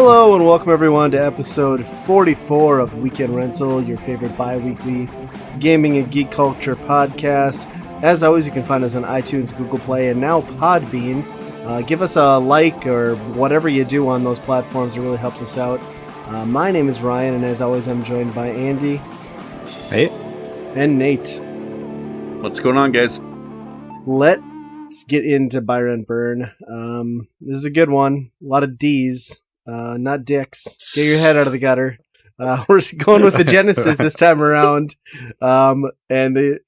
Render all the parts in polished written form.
Hello and welcome everyone to episode 44 of Weekend Rental, your favorite bi-weekly gaming and geek culture podcast. As always, you can find us on iTunes, Google Play, and now Podbean. Give us a like or whatever you do on those platforms. It really helps us out. My name is Ryan, and as always, I'm joined by Andy. Hey. And Nate. What's going on, guys? Let's get into Byron Burn. This is a good one. A lot of D's. Not dicks. Get your head out of the gutter. We're going with the Genesis this time around.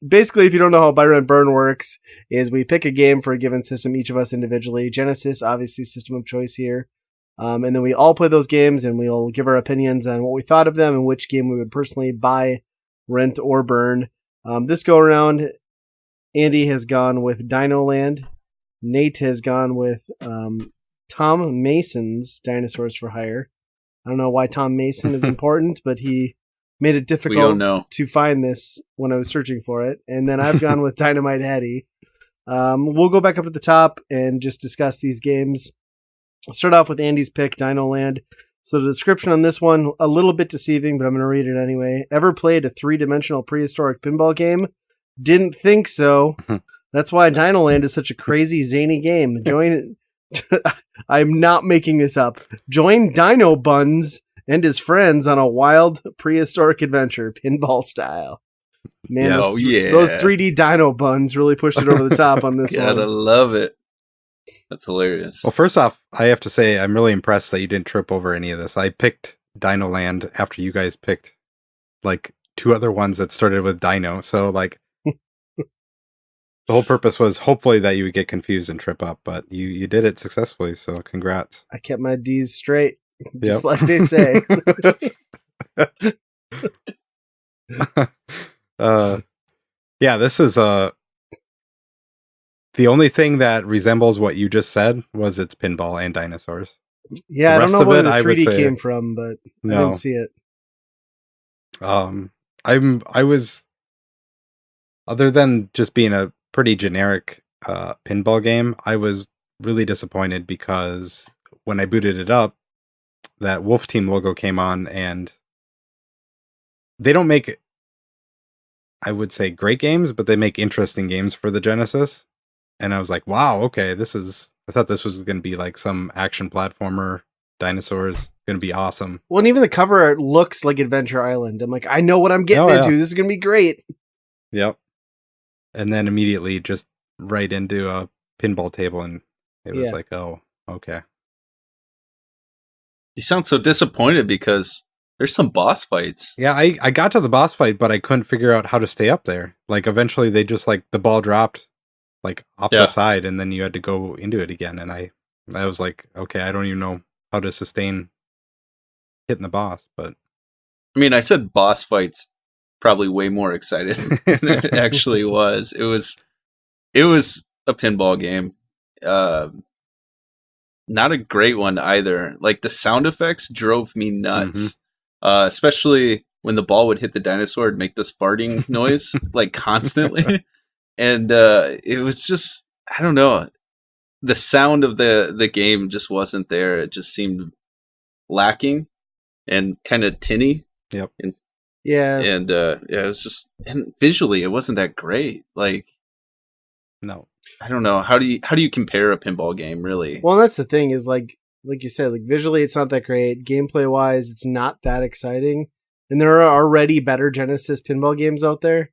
Basically, if you don't know how Byron Burn works, is we pick a game for a given system, each of us individually. Genesis, obviously, system of choice here. And then we all play those games, and we'll give our opinions on what we thought of them and which game we would personally buy, rent, or burn. This go around, Andy has gone with Dinoland. Nate has gone with Tom Mason's Dinosaurs for Hire. I don't know why Tom Mason is important, but he made it difficult to find this when I was searching for it. And then I've gone with Dynomite Hattie. We'll go back up to the top and just discuss these games. I'll start off with Andy's pick, Dinoland. So the description on this one, a little bit deceiving, but I'm going to read it anyway. Ever played a three-dimensional prehistoric pinball game? Didn't think so. That's why Dinoland is such a crazy, zany game. I'm not making this up. Join Dino Buns and his friends on a wild prehistoric adventure, pinball style. Man, those 3D Dino Buns really pushed it over the top on this one. Gotta love it. That's hilarious. Well, first off, I have to say I'm really impressed that you didn't trip over any of this. I picked Dinoland after you guys picked like two other ones that started with Dino. So like the whole purpose was hopefully that you would get confused and trip up, but you did it successfully, so congrats. I kept my D's straight, just like they say. Yeah, this is the only thing that resembles what you just said was it's pinball and dinosaurs. Yeah, I don't know where the 3D came from, but I didn't see it. I was, other than just being a pretty generic pinball game, I was really disappointed because when I booted it up, that Wolf Team logo came on, and they don't make, I would say, great games, but they make interesting games for the Genesis. And I was like, wow, okay, I thought this was going to be like some action platformer, dinosaurs, going to be awesome. Well, and even the cover art looks like Adventure Island. I'm like, I know what I'm getting into. This is going to be great. Yep. And then immediately just right into a pinball table, and it was like, oh, okay. You sound so disappointed because there's some boss fights. Yeah, I got to the boss fight, but I couldn't figure out how to stay up there. Like, eventually they just, like, the ball dropped, like, off the side, and then you had to go into it again. And I was like, okay, I don't even know how to sustain hitting the boss, but... I mean, I said boss fights probably way more excited than it actually was. It was a pinball game. Not a great one either. Like, the sound effects drove me nuts. Especially when the ball would hit the dinosaur and make this farting noise like constantly. And it was just, I don't know. The sound of the game just wasn't there. It just seemed lacking and kind of tinny. Yep. And it was just, and visually it wasn't that great. Like, no, I don't know. How do you compare a pinball game, really? Well, that's the thing is like you said, like visually it's not that great. Gameplay wise, it's not that exciting. And there are already better Genesis pinball games out there.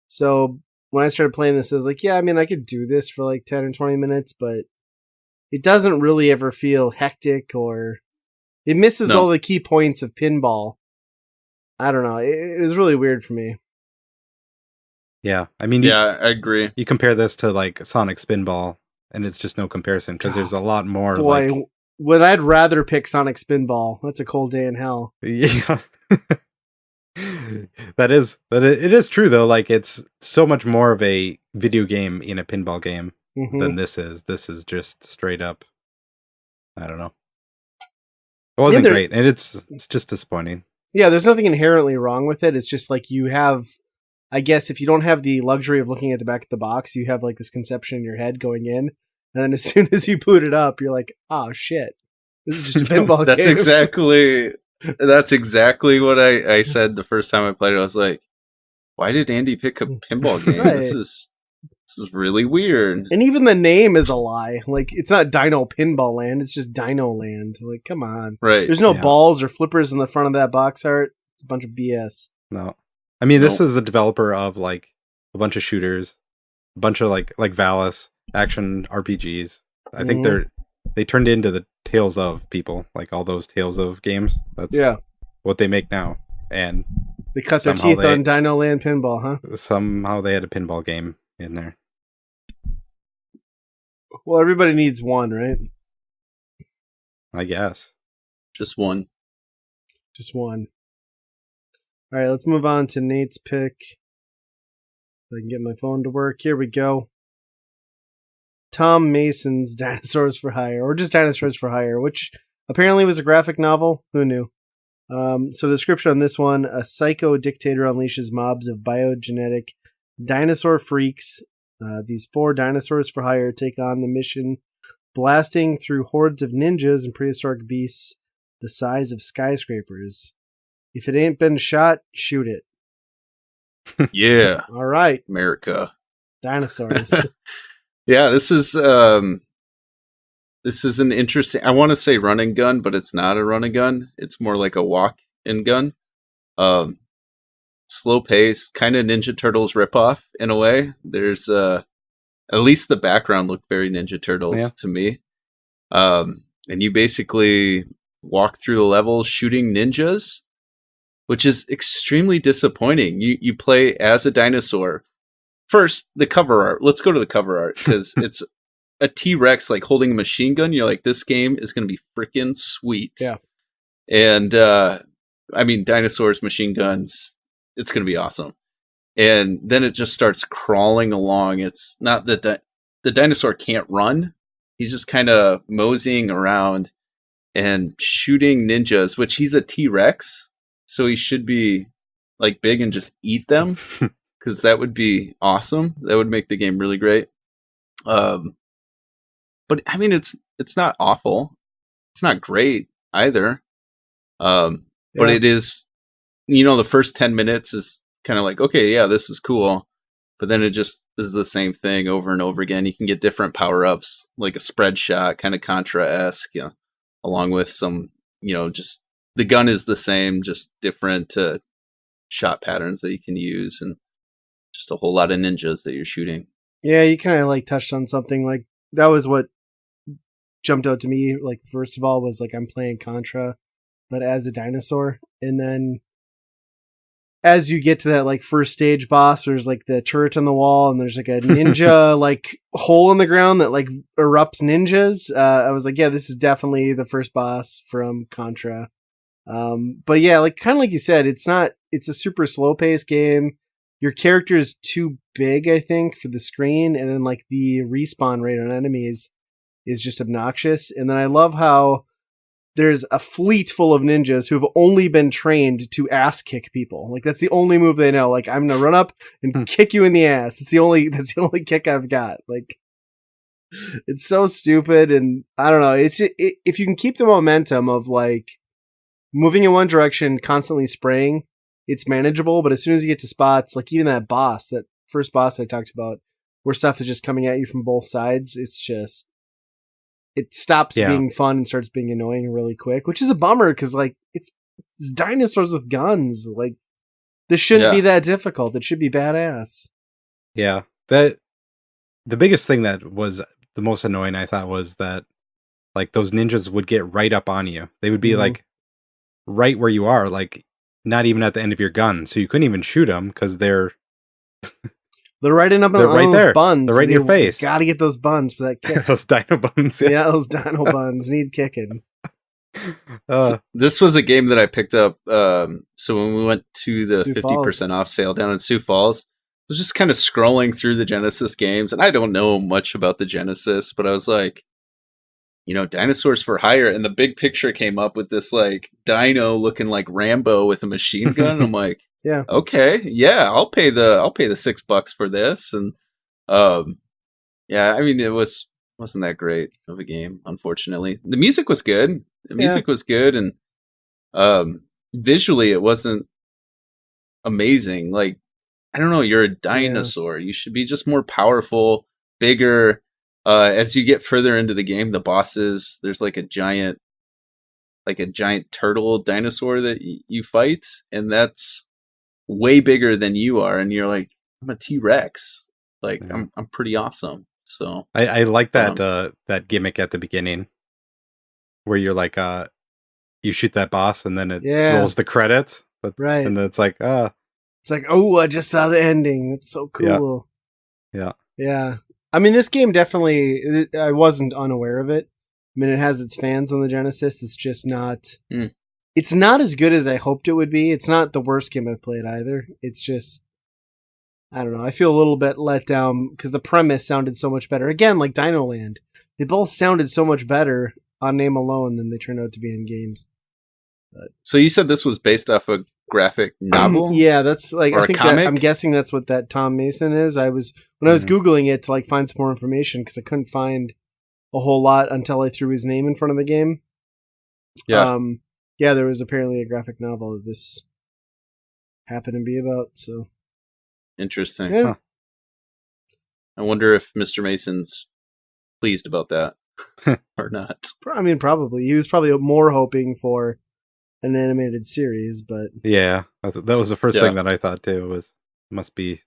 So when I started playing this, I was like, yeah, I mean, I could do this for like 10 or 20 minutes, but it doesn't really ever feel hectic, or it misses all the key points of pinball. I don't know. It was really weird for me. Yeah, I mean, I agree. You compare this to like Sonic Spinball, and it's just no comparison because there's a lot more. Boy, when I'd rather pick Sonic Spinball, that's a cold day in hell. Yeah, it is true though. Like, it's so much more of a video game in a pinball game than this is. This is just straight up. I don't know. It wasn't great, and it's just disappointing. Yeah, there's nothing inherently wrong with it. It's just like you have, I guess, if you don't have the luxury of looking at the back of the box, you have like this conception in your head going in, and then as soon as you boot it up, you're like, oh shit, This is just a pinball That's game. exactly what I said the first time I played it. I was like, why did Andy pick a pinball game? Right. This is really weird. And even the name is a lie. Like, it's not Dino Pinball Land. It's just Dino Land. Like, come on. Right. There's no balls or flippers in the front of that box art. It's a bunch of BS. No. I mean, this is the developer of, like, a bunch of shooters, a bunch of, like Valis, action RPGs. I think they turned into the Tales of people, like all those Tales of games. That's what they make now. And they cut their teeth on Dino Land Pinball, huh? Somehow they had a pinball game in there. Well, everybody needs one, right? I guess. Just one. Just one. All right, let's move on to Nate's pick. If I can get my phone to work. Here we go. Tom Mason's Dinosaurs for Hire, or just Dinosaurs for Hire, which apparently was a graphic novel. Who knew? So the description on this one: a psycho dictator unleashes mobs of biogenetic dinosaur freaks. These 4 dinosaurs for hire take on the mission, blasting through hordes of ninjas and prehistoric beasts the size of skyscrapers. If it ain't been shot, shoot it. Yeah. All right. America. Dinosaurs. Yeah, this is an interesting, I want to say run and gun, but it's not a run and gun. It's more like a walk and gun. Slow pace, kind of Ninja Turtles ripoff in a way. There's at least the background looked very Ninja Turtles to me. And you basically walk through the levels shooting ninjas, which is extremely disappointing. You play as a dinosaur. First, the cover art. Let's go to the cover art because it's a T-Rex like holding a machine gun. You're like, this game is going to be freaking sweet. Yeah. And I mean, dinosaurs, machine guns. It's going to be awesome. And then it just starts crawling along. It's not that the dinosaur can't run. He's just kind of moseying around and shooting ninjas, which he's a T-Rex. So he should be like big and just eat them because that would be awesome. That would make the game really great. But I mean, it's not awful. It's not great either. But it is, the first 10 minutes is kind of like, okay, yeah, this is cool. But then it just is the same thing over and over again. You can get different power-ups, like a spread shot, kind of Contra-esque, along with some, just the gun is the same, just different shot patterns that you can use, and just a whole lot of ninjas that you're shooting. Yeah, you kind of like touched on something like that was what jumped out to me. Like, first of all, was like I'm playing Contra, but as a dinosaur, and then as you get to that like first stage boss, there's like the turret on the wall, and there's like a ninja like hole in the ground that like erupts ninjas. I was like, yeah, this is definitely the first boss from Contra. But yeah, like kind of like you said, it's a super slow paced game. Your character is too big, I think, for the screen, and then like the respawn rate on enemies is just obnoxious. And then I love how there's a fleet full of ninjas who have only been trained to ass kick people. Like that's the only move they know. Like I'm gonna run up and kick you in the ass. That's the only kick I've got. Like it's so stupid, and I don't know. If you can keep the momentum of like moving in one direction, constantly spraying, it's manageable. But as soon as you get to spots, like even that first boss I talked about, where stuff is just coming at you from both sides, it stops being fun and starts being annoying really quick, which is a bummer because like it's dinosaurs with guns. Like this shouldn't be that difficult. It should be badass. Yeah, the biggest thing that was the most annoying, I thought, was that like those ninjas would get right up on you. They would be like right where you are, like not even at the end of your gun, so you couldn't even shoot them because they're right in up on right those there. buns. They're right in your face. Got to get those buns for that kick. Those dino buns. Yeah, those dino buns need kicking. So this was a game that I picked up. So when we went to the Sioux 50% off sale down in Sioux Falls, I was just kind of scrolling through the Genesis games, and I don't know much about the Genesis, but I was like, Dinosaurs for Hire, and the big picture came up with this like dino looking like Rambo with a machine gun. I'm like, yeah, okay, yeah, I'll pay the $6 for this, and yeah, I mean it wasn't that great of a game, unfortunately. The music was good. The music was good, and visually it wasn't amazing. Like, I don't know, you're a dinosaur. You should be just more powerful, bigger. As you get further into the game, the bosses, there's like a giant turtle dinosaur that you fight, and that's way bigger than you are, and you're like, I'm a T-Rex. Like, I'm pretty awesome. So I like that that gimmick at the beginning where you're like you shoot that boss and then it rolls the credits. Right. And then it's like it's like, oh, I just saw the ending. It's so cool. Yeah. Yeah. I mean, this game definitely, I wasn't unaware of it. I mean, it has its fans on the Genesis. It's just not, it's not as good as I hoped it would be. It's not the worst game I've played either. It's just, I don't know. I feel a little bit let down because the premise sounded so much better. Again, like Dino Land. They both sounded so much better on name alone than they turned out to be in games. But, so you said this was based off a graphic novel? Yeah, that's like, or I think a comic? I'm guessing that's what that Tom Mason is. When I was Googling it to like find some more information because I couldn't find a whole lot until I threw his name in front of the game. Yeah. Yeah, there was apparently a graphic novel that this happened to be about, so. Interesting. Yeah. Huh. I wonder if Mr. Mason's pleased about that or not. I mean, probably. He was probably more hoping for an animated series, but... Yeah, that was the first thing that I thought too, was must be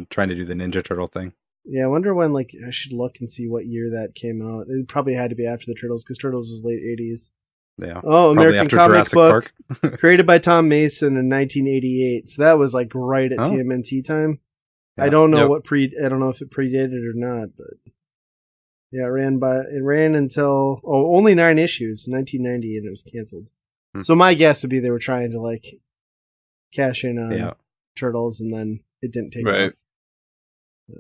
trying to do the Ninja Turtle thing. Yeah, I wonder when, like, I should look and see what year that came out. It probably had to be after the Turtles, because Turtles was late 80s. Yeah. Oh, probably American after Comic Jurassic Book, Park. created by Tom Mason in 1988. So that was like right at TMNT time. Yeah. I don't know I don't know if it predated or not, but yeah, it ran until only 9 issues, 1990, and it was canceled. So my guess would be they were trying to like cash in on Turtles, and then it didn't take off.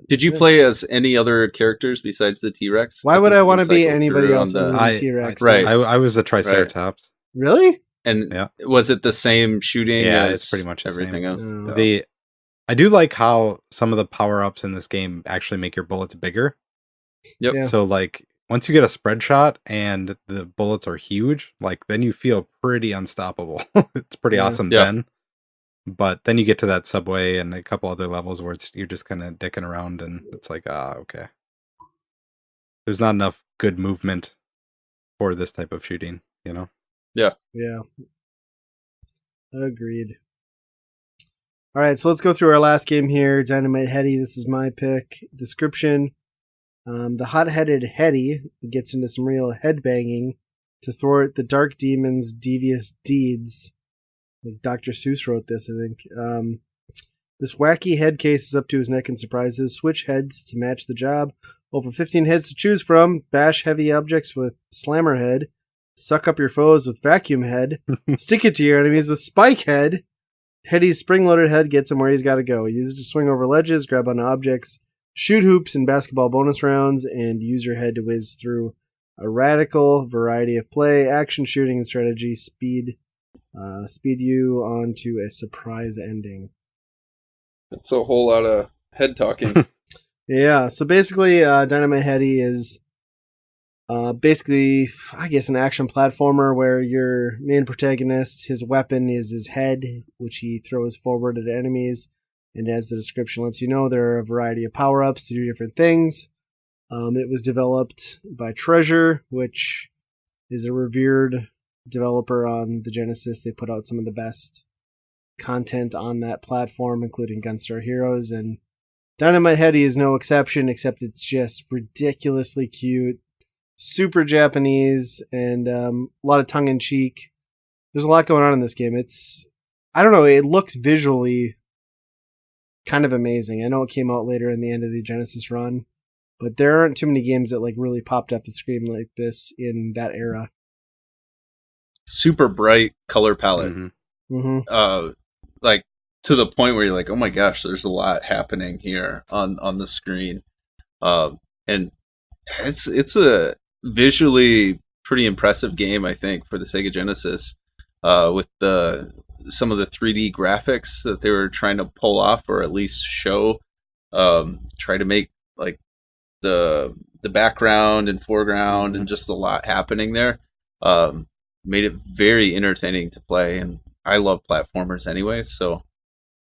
Did you play as any other characters besides the T-Rex? Why would I want to be anybody else other than T-Rex? I was a Triceratops. Right. Really? And was it the same shooting? Yeah, as it's pretty much everything else. I do like how some of the power-ups in this game actually make your bullets bigger. Yep. Yeah. So like once you get a spread shot and the bullets are huge, like then you feel pretty unstoppable. It's pretty awesome then. But then you get to that subway and a couple other levels where you're just kind of dicking around, and it's like, okay. There's not enough good movement for this type of shooting, you know? Yeah. Yeah. Agreed. All right, so let's go through our last game here. Dynamite Hetty, this is my pick. Description. The hot-headed Hetty gets into some real headbanging to thwart the dark demon's devious deeds. Like Dr. Seuss wrote this, I think. This wacky head case is up to his neck in surprises. Switch heads to match the job. Over 15 heads to choose from. Bash heavy objects with slammer head. Suck up your foes with vacuum head. Stick it to your enemies with spike head. Hetty's spring-loaded head gets him where he's got to go. Use it to swing over ledges, grab onto objects, shoot hoops in basketball bonus rounds, and use your head to whiz through a radical variety of play, action, shooting, and strategy. Speed you on to a surprise ending. That's a whole lot of head talking. Yeah, so basically, Dynamite Hetty is basically, I guess, an action platformer where your main protagonist, his weapon is his head, which he throws forward at enemies. And as the description lets you know, there are a variety of power-ups to do different things. It was developed by Treasure, which is a revered developer on the Genesis. They put out some of the best content on that platform, including Gunstar Heroes, and Dynamite Hetty is no exception, except it's just ridiculously cute, super Japanese, and a lot of tongue-in-cheek. There's a lot going on in this game. I don't know, it looks visually kind of amazing. I know it came out later in the end of the Genesis run, but there aren't too many games that like really popped off the screen like this in that era. Super bright color palette. Like to the point where you're like, oh my gosh, there's a lot happening here on the screen. And it's a visually pretty impressive game, I think, for the Sega Genesis, with some of the 3D graphics that they were trying to pull off, or at least show, try to make like the background and foreground and just a lot happening there. made it very entertaining to play, and I love platformers anyway, so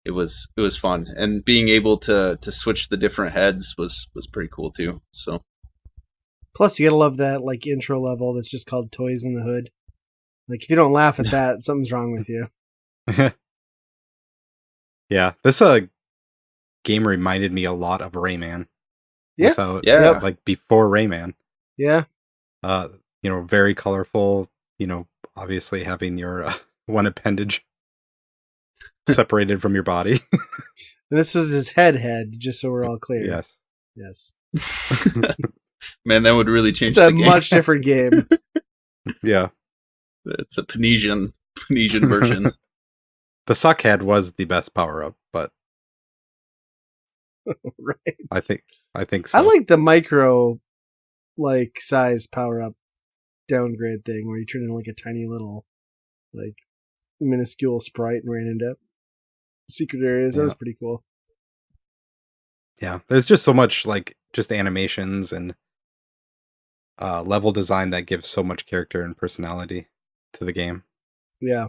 it was fun. And being able to switch the different heads was pretty cool too. So Plus, you gotta love that like intro level that's just called Toys in the Hood. Like, if you don't laugh at that, something's wrong with you. Yeah, this game reminded me a lot of Rayman. Yeah. Without, Yeah. like before Rayman. Yeah. Very colorful. Obviously having your one appendage separated from your body. And this was his head, just so we're all clear. Yes. Yes. man, that would really change It's a the game. much different game. Yeah. It's a Panesian version. The suck head was the best power up, but Right. I think so. I like the micro, like, size power up downgrade thing where you turn into like a tiny little, like, minuscule sprite and ran into secret areas. That was pretty cool. Yeah, there's just so much like just animations and level design that gives so much character and personality to the game. Yeah.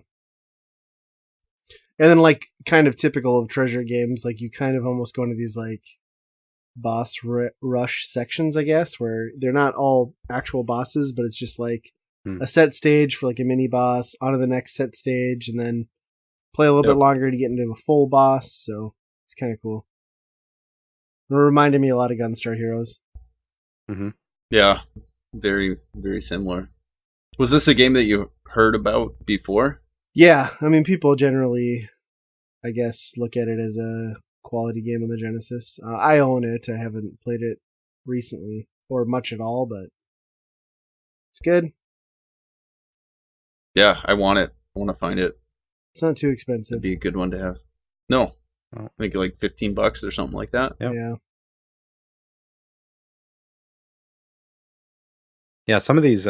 And then, like, kind of typical of treasure games, like, you kind of almost go into these, like, boss rush sections, I guess, where they're not all actual bosses, but it's just, like, a set stage for, like, a mini boss, onto the next set stage, and then play a little bit longer to get into a full boss, so it's kind of cool. It reminded me a lot of Gunstar Heroes. Mm-hmm. Yeah, very, very similar. Was this a game that you heard about before? Yeah, I mean, people generally, I guess, look at it as a quality game on the Genesis. I own it. I haven't played it recently, or much at all, but it's good. Yeah, I want it. I want to find it. It's not too expensive. It'd be a good one to have. No, I think like $15 or something like that. Yep. Yeah. Yeah, some of those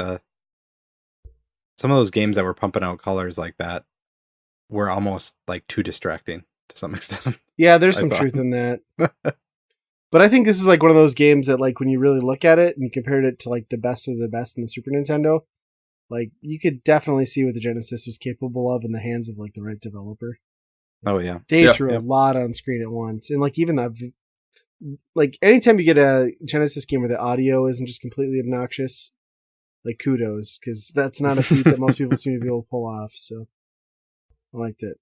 games that were pumping out colors like that were almost like too distracting to some extent. Yeah, there's some truth in that. But I think this is like one of those games that, like, when you really look at it and you compared it to like the best of the best in the Super Nintendo, like, you could definitely see what the Genesis was capable of in the hands of like the right developer. Oh yeah, They threw a lot on screen at once, and like even that, like, anytime you get a Genesis game where the audio isn't just completely obnoxious, like, kudos, because that's not a feat that most people seem to be able to pull off. So I liked it.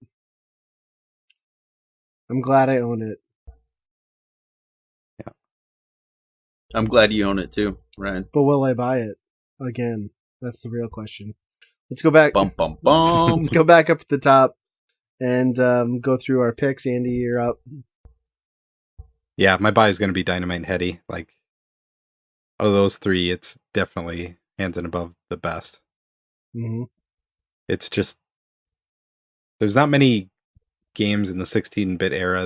I'm glad I own it. Yeah, I'm glad you own it too, Ryan. But will I buy it again? That's the real question. Let's go back. Bum bum bum. Let's go back up to the top and go through our picks. Andy, you're up. Yeah, my buy is going to be Dynomite and Heady. Like, out of those three, it's definitely hands and above the best. Mm-hmm. It's just, there's not many games in the 16-bit era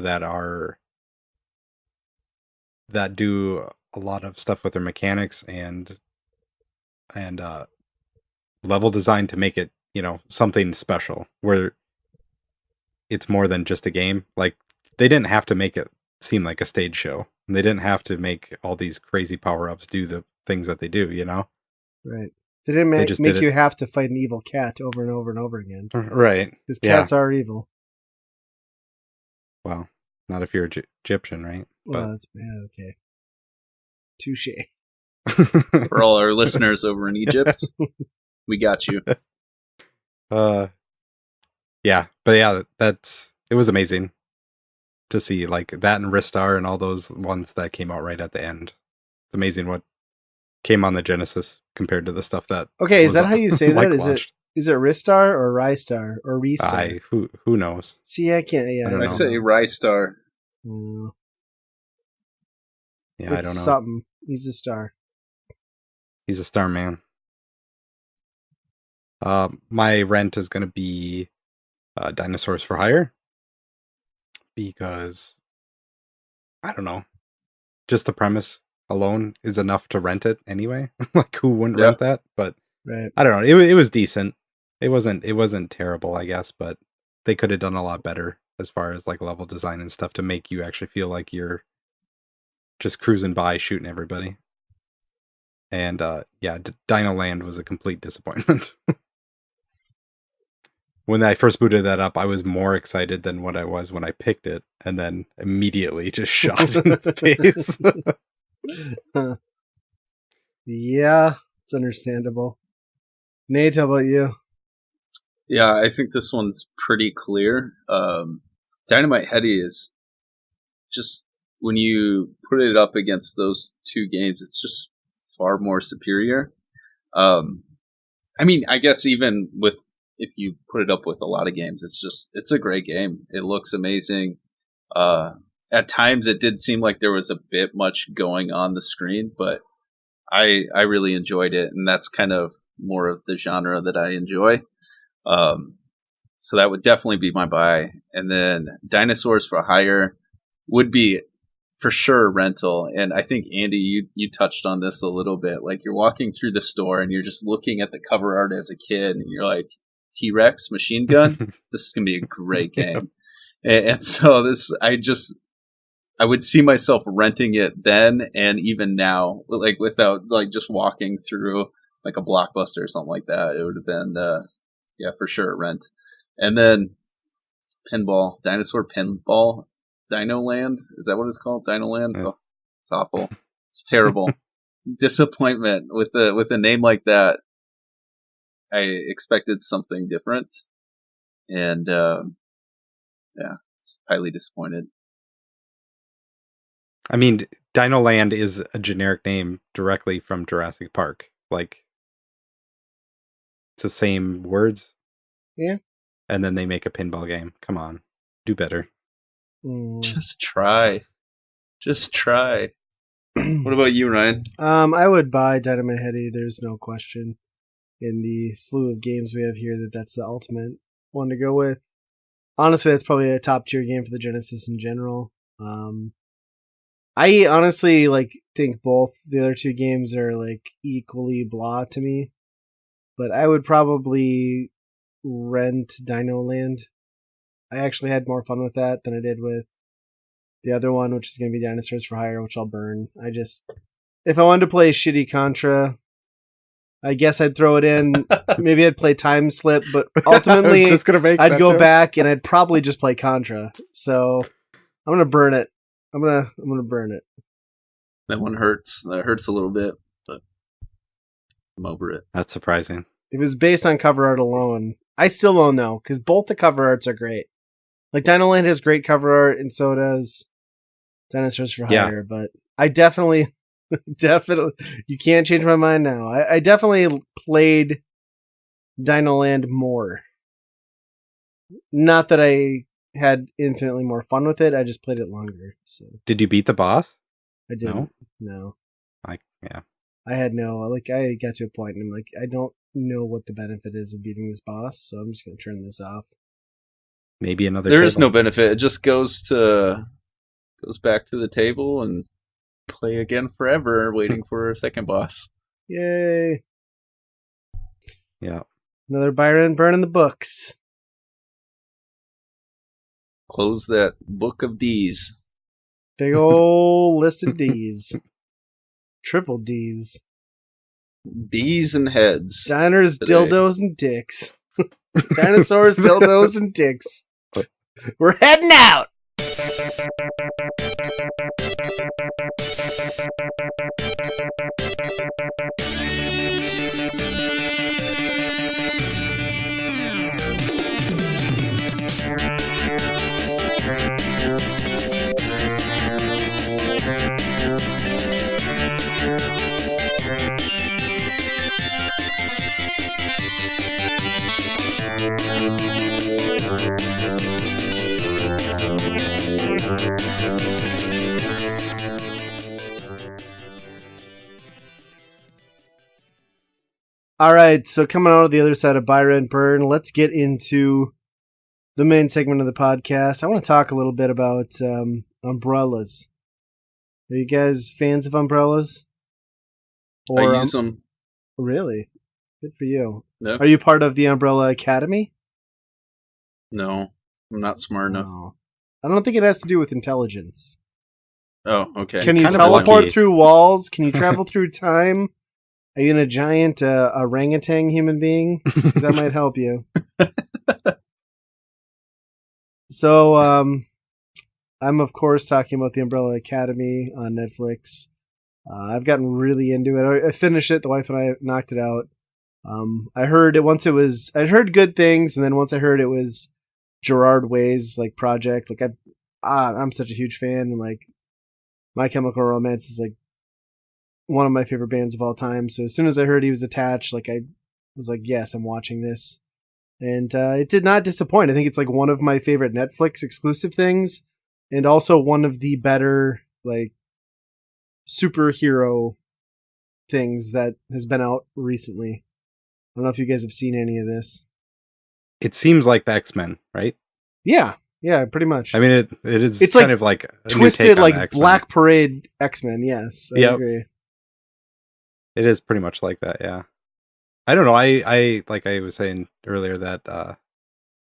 that do a lot of stuff with their mechanics and level design to make it, something special, where it's more than just a game. Like, they didn't have to make it seem like a stage show. And they didn't have to make all these crazy power-ups do the things that they do, Right. They didn't make did you have to fight an evil cat over and over and over again. Right. Because cats are evil. Well, not if you're Egyptian, right? Well, that's bad. Okay. Touche. For all our listeners over in Egypt, we got you. Yeah, but yeah, it was amazing to see, like, that and Ristar and all those ones that came out right at the end. It's amazing what came on the Genesis compared to the stuff that. Okay, is that how you say that? launched. Is it Ristar or Rystar or Restar? Who knows? See, I can't. Yeah, I don't know. say Rystar. Yeah, I don't know. Something. He's a star. He's a star man. My rent is going to be Dinosaurs for Hire, because I don't know, just the premise alone is enough to rent it anyway. Like, who wouldn't rent that? But right. I don't know. It was decent. It wasn't terrible, I guess, but they could have done a lot better as far as like level design and stuff to make you actually feel like you're just cruising by shooting everybody. And Dino Land was a complete disappointment. when I first booted that up, I was more excited than what I was when I picked it, and then immediately just shot in the face. Yeah, it's understandable. Nate, how about you? Yeah, I think this one's pretty clear. Dynamite Heady is just, when you put it up against those two games, it's just far more superior. I mean, I guess even with, if you put it up with a lot of games, it's a great game. It looks amazing. At times it did seem like there was a bit much going on the screen, but I really enjoyed it, and that's kind of more of the genre that I enjoy. So that would definitely be my buy. And then Dinosaurs for Hire would be for sure rental. And I think, Andy, you touched on this a little bit. Like, you're walking through the store and you're just looking at the cover art as a kid, and you're like, T-Rex machine gun? This is going to be a great game. And so I would see myself renting it then and even now, like, without, like, just walking through like a Blockbuster or something like that. It would have been, yeah, for sure, rent. And then pinball, Dinosaur Pinball, Dinoland. Is that what it's called? Dinoland? Yeah. Oh, it's awful. It's terrible. Disappointment with a name like that. I expected something different, and yeah, highly disappointed. I mean, Dinoland is a generic name directly from Jurassic Park. Like, it's the same words. Yeah. And then they make a pinball game. Come on, do better. Just try. Just try. What about you, Ryan? I would buy Dynamite Heady. There's no question. In the slew of games we have here, that's the ultimate one to go with. Honestly, that's probably a top tier game for the Genesis in general. I honestly think both the other two games are equally blah to me, but I would probably rent Dinoland. I actually had more fun with that than I did with the other one, which is going to be Dinosaurs for Hire, which I'll burn. If I wanted to play shitty Contra, I guess I'd throw it in. Maybe I'd play Time Slip, but ultimately I'd go back and I'd probably just play Contra. So I'm gonna burn it. I'm gonna burn it. That one hurts. That hurts a little bit, but I'm over it. That's surprising. It was based on cover art alone. I still don't know, because both the cover arts are great. Like, Dinoland has great cover art, and so does Dinosaurs for Hire. But I definitely, you can't change my mind now. I definitely played Dinoland more. Not that I had infinitely more fun with it. I just played it longer. So did you beat the boss? I didn't. No. Yeah. I had no, I got to a point and I'm like, I don't know what the benefit is of beating this boss, so I'm just going to turn this off. Maybe another There table. is no benefit. It just goes back to the table and play again forever, waiting for a second boss. Yay. Yeah. Another Byron burning the books. Close that book of D's. Big ol' list of D's. Triple D's. D's and heads. Diners, today. dildos, and dicks. Dinosaurs, dildos, and dicks. We're heading out! All right, so coming out of the other side of Byron Burn, let's get into the main segment of the podcast. I want to talk a little bit about umbrellas. Are you guys fans of umbrellas? I use them. Really? Good for you. No. Are you part of the Umbrella Academy? No, I'm not smart enough. No. I don't think it has to do with intelligence. Oh, okay. Can you Kind of teleport lucky. through walls? Can you travel through time? Are you in a giant orangutan human being? Because that might help you. So, I'm of course talking about The Umbrella Academy on Netflix. I've gotten really into it. I finished it. The wife and I knocked it out. I heard it once. I'd heard good things, and then once I heard it was Gerard Way's like project. Like I'm such a huge fan, and like My Chemical Romance is like one of my favorite bands of all time. So as soon as I heard he was attached, like I was like, yes, I'm watching this. And it did not disappoint. I think it's like one of my favorite Netflix exclusive things, and also one of the better like superhero things that has been out recently. I don't know if you guys have seen any of this. It seems like the X-Men, right? Yeah, pretty much. I mean, it is. It's kind like of like a twisted, new take on like X-Men. Black Parade X-Men. Yes, I agree. It is pretty much like that. Yeah. I don't know. I like I was saying earlier that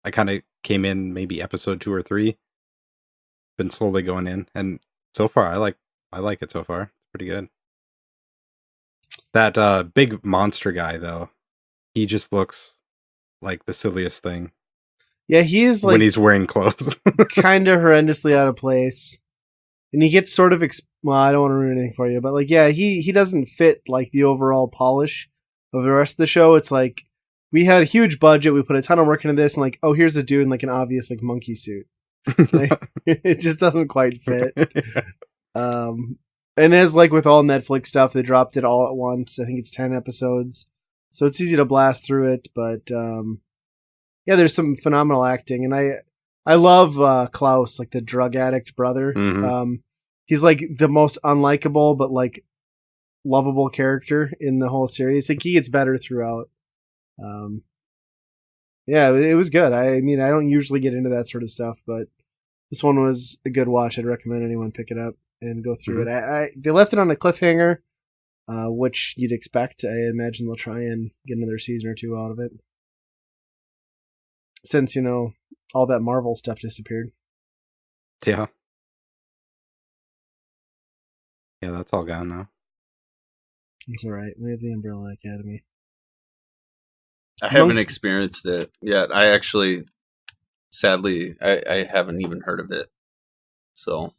I kind of came in maybe episode 2 or 3. Been slowly going in, and so far I like it so far. It's pretty good. That big monster guy though, he just looks like the silliest thing. Yeah, he is like when he's wearing clothes, kind of horrendously out of place, and he gets sort of well, I don't want to ruin anything for you, but like, yeah, he doesn't fit like the overall polish of the rest of the show. It's like we had a huge budget, we put a ton of work into this, and like, oh, here's a dude in like an obvious like monkey suit. Like, it just doesn't quite fit. Yeah. And as like with all Netflix stuff, they dropped it all at once. I think it's 10 episodes, so it's easy to blast through it. But yeah, there's some phenomenal acting, and I love Klaus, like the drug addict brother. Mm-hmm. He's like the most unlikable but like lovable character in the whole series. Like he gets better throughout. Yeah, it was good. I mean, I don't usually get into that sort of stuff, but this one was a good watch. I'd recommend anyone pick it up and go through it. They left it on a cliffhanger, which you'd expect. I imagine they'll try and get another season or 2 out of it, since all that Marvel stuff disappeared. Yeah, that's all gone now. It's all right. We have the Umbrella Academy. I haven't experienced it yet. I actually, sadly, I haven't even heard of it. So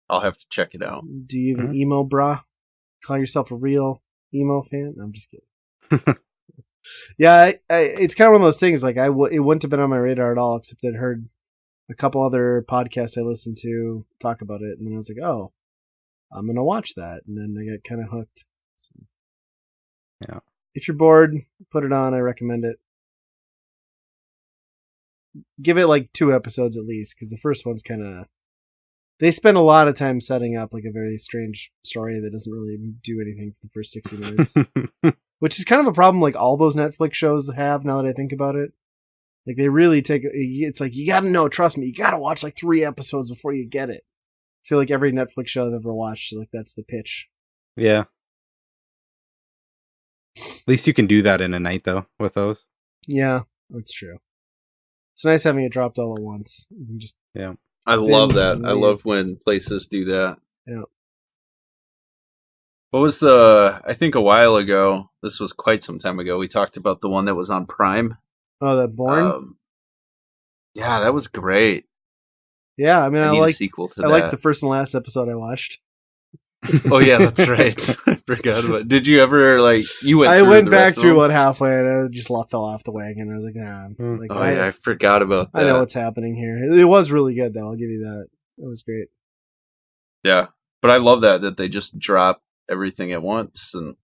I'll have to check it out. Do you even emo bra? Call yourself a real emo fan? No, I'm just kidding. Yeah, it's kind of one of those things. Like it wouldn't have been on my radar at all, except I'd heard a couple other podcasts I listened to talk about it, and then I was like, oh, I'm gonna watch that, and then I got kind of hooked. So, yeah. If you're bored, put it on. I recommend it. Give it like 2 episodes at least, because the first one's kind of... They spend a lot of time setting up like a very strange story that doesn't really do anything for the first 60 minutes. Which is kind of a problem like all those Netflix shows have, now that I think about it. Like they really take... It's like, you gotta know, trust me, you gotta watch like 3 episodes before you get it. I feel like every Netflix show I've ever watched, like that's the pitch. Yeah. At least you can do that in a night, though, with those. Yeah, that's true. It's nice having it dropped all at once. You can just I love that. I love when places do that. Yeah. What was I think a while ago, this was quite some time ago, we talked about the one that was on Prime. Oh, that Bourne? Yeah, that was great. Yeah, I mean, I liked the first and last episode I watched. Oh yeah, that's right. I forgot about it. Did you ever you went? I went back through about halfway and I just fell off the wagon. I was like, nah. I forgot about that. I know what's happening here. It was really good though. I'll give you that. It was great. Yeah, but I love that they just drop everything at once and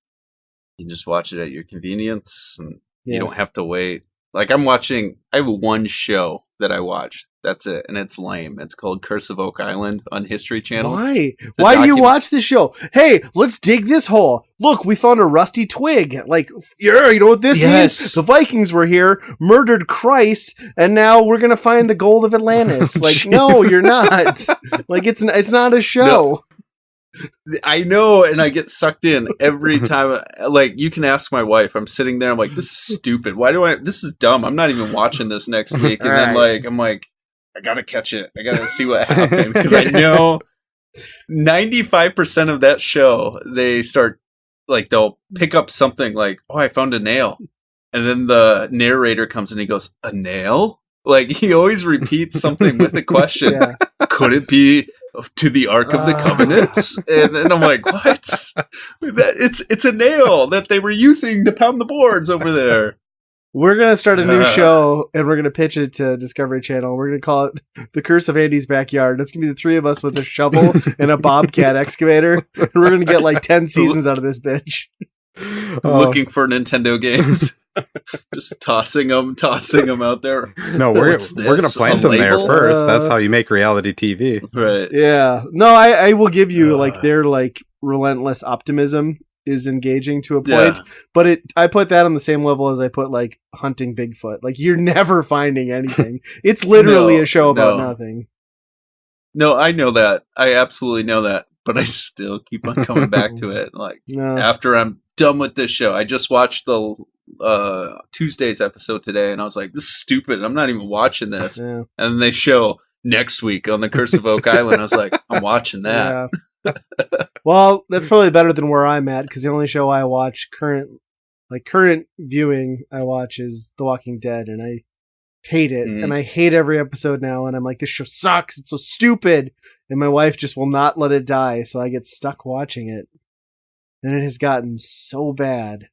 you just watch it at your convenience and you don't have to wait. Like I have one show that I watch. That's it, and it's lame. It's called Curse of Oak Island on History Channel. Why? Why do you watch this show? Hey, let's dig this hole. Look, we found a rusty twig. Like, yeah, you know what this means? The Vikings were here, murdered Christ, and now we're gonna find the gold of Atlantis. Like, no, you're not. Like, it's not a show. No. I know, and I get sucked in every time. Like, you can ask my wife. I'm sitting there. I'm like, this is stupid. This is dumb. I'm not even watching this next week. And then, I'm like, I gotta catch it. I gotta see what happened because I know 95% of that show they start they'll pick up something like, oh, I found a nail, and then the narrator comes and he goes, a nail? Like, he always repeats something with a question. Yeah. Could it be to the Ark of the Covenant? And I'm like, what? It's a nail that they were using to pound the boards over there. We're going to start a new show, and we're going to pitch it to Discovery Channel. We're going to call it The Curse of Andy's Backyard. It's going to be the three of us with a shovel and a Bobcat excavator. And we're going to get like 10 seasons out of this bitch. Looking for Nintendo games. Just tossing them out there. No, we're gonna plant them there first. That's how you make reality TV, right? Yeah. No, I will give you like their like relentless optimism is engaging to a point, but I put that on the same level as I put like hunting Bigfoot. Like, you're never finding anything. It's literally a show about nothing. No, I know that. I absolutely know that, but I still keep on coming back to it. Like, after I'm done with this show, I just watched the Tuesday's episode today, and I was like, this is stupid. I'm not even watching this. Yeah. And they show next week on the Curse of Oak Island. I was like, I'm watching that. Yeah. Well, that's probably better than where I'm at, because the only show I watch current viewing I watch is The Walking Dead, and I hate it. And I hate every episode now, and I'm like, this show sucks. It's so stupid. And my wife just will not let it die, so I get stuck watching it. And it has gotten so bad.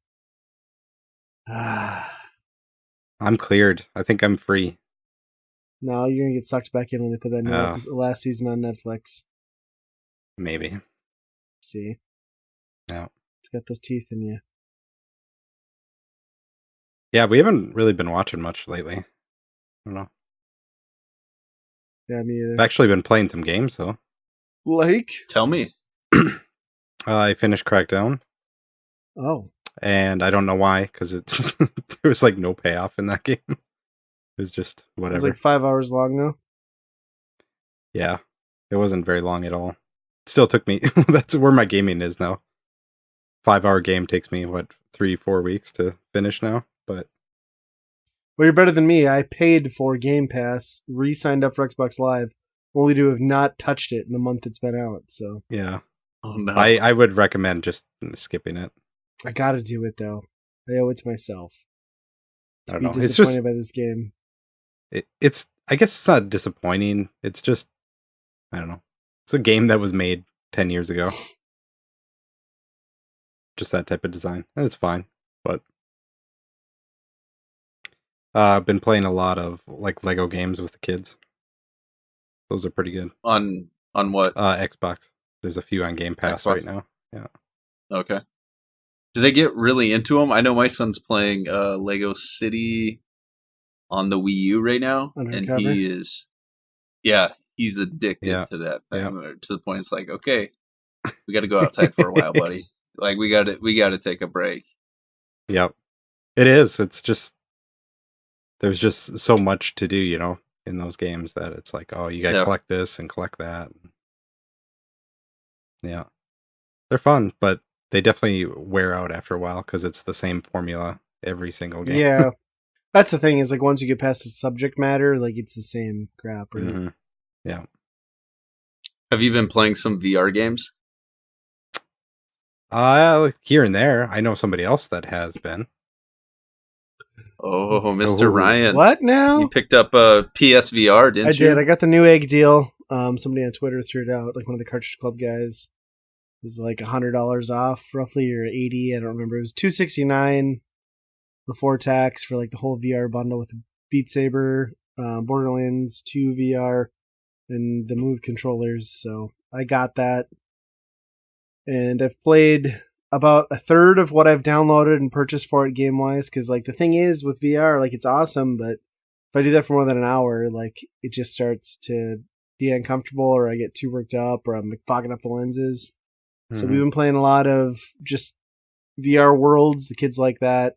I'm cleared. I think I'm free. No, you're going to get sucked back in when they put that new last season on Netflix. Maybe. See? No. It's got those teeth in you. Yeah, we haven't really been watching much lately. I don't know. Yeah, me either. I've actually been playing some games, though. Like? Tell me. I finished Crackdown. Oh. And I don't know why, because it's there was like no payoff in that game. It was just whatever. It was like 5 hours long, though? Yeah. It wasn't very long at all. It still took me... That's where my gaming is now. 5-hour game takes me, 3-4 weeks to finish now, but... Well, you're better than me. I paid for Game Pass, re-signed up for Xbox Live, only to have not touched it in the month it's been out, so... Yeah. Oh, no. I would recommend just skipping it. I gotta do it, though. I owe it to myself. I don't know. It's disappointed by this game. It's... I guess it's not disappointing. It's just... I don't know. It's a game that was made 10 years ago. Just that type of design. And it's fine. But... I've been playing a lot of like Lego games with the kids. Those are pretty good. On what? Xbox. There's a few on Game Pass right now. Yeah. Okay. Do they get really into them? I know my son's playing Lego City on the Wii U right now, Undercover? And he is, he's addicted to that thing to the point it's like, okay, we got to go outside for a while, buddy. Like we got to take a break. Yep. It is. It's just there's just so much to do, in those games that it's like, oh, you got to collect this and collect that. Yeah. They're fun, but they definitely wear out after a while because it's the same formula every single game. Yeah. That's the thing is, like, once you get past the subject matter, like, it's the same crap, right? Mm-hmm. Yeah. Have you been playing some VR games? Here and there. I know somebody else that has been. Oh, Mr. Ryan. What now? You picked up a PSVR, didn't you? I did. I got the new egg deal. Somebody on Twitter threw it out, like one of the Cartridge Club guys. It was like $100 off, roughly, or $80. I don't remember. It was $269 before tax for like the whole VR bundle with Beat Saber, Borderlands 2 VR, and the Move controllers. So I got that, and I've played about a third of what I've downloaded and purchased for it game-wise, because like the thing is with VR, like it's awesome, but if I do that for more than an hour, like it just starts to be uncomfortable, or I get too worked up, or I'm like fogging up the lenses. So we've been playing a lot of just VR worlds. The kids like that.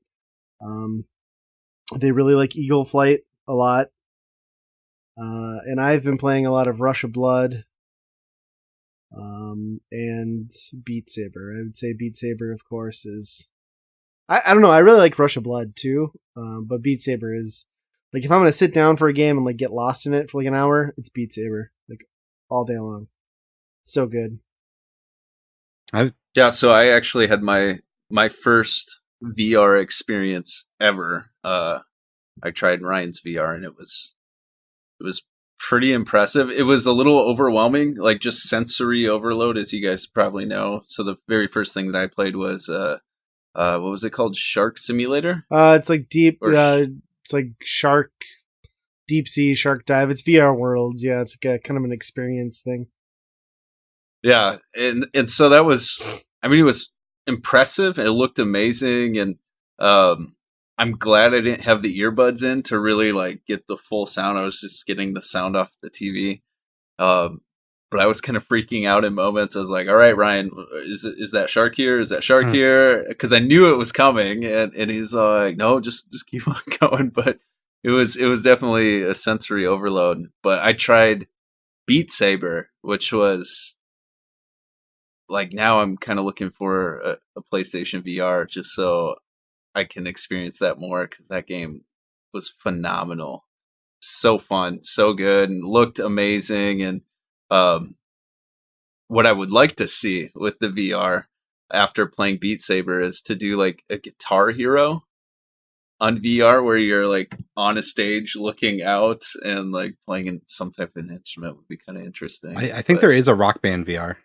They really like Eagle Flight a lot. And I've been playing a lot of Rush of Blood. And Beat Saber. I would say Beat Saber, of course, is... I don't know. I really like Rush of Blood, too. But Beat Saber is... Like, if I'm going to sit down for a game and like get lost in it for like an hour, it's Beat Saber. Like, all day long. So good. So I actually had my first VR experience ever. I tried Ryan's VR, and it was pretty impressive. It was a little overwhelming, like just sensory overload, as you guys probably know. So the very first thing that I played was what was it called? Shark Simulator? It's like deep. Or It's like deep sea shark dive. It's VR Worlds. Yeah, it's like a kind of an experience thing. Yeah, and so that was. I mean, it was impressive. It looked amazing, and I'm glad I didn't have the earbuds in to really like get the full sound. I was just getting the sound off the TV. But I was kind of freaking out in moments. I was like, all right, Ryan, is that shark here? Is that shark here? Because I knew it was coming, and he's like, no, just keep on going. But it was definitely a sensory overload. But I tried Beat Saber, which was like, now I'm kind of looking for a PlayStation VR just so I can experience that more, because that game was phenomenal. So fun, so good, and looked amazing. And what I would like to see with the VR after playing Beat Saber is to do like a Guitar Hero on VR, where you're like on a stage looking out and like playing some type of instrument. Would be kind of interesting. I think there is a Rock Band VR.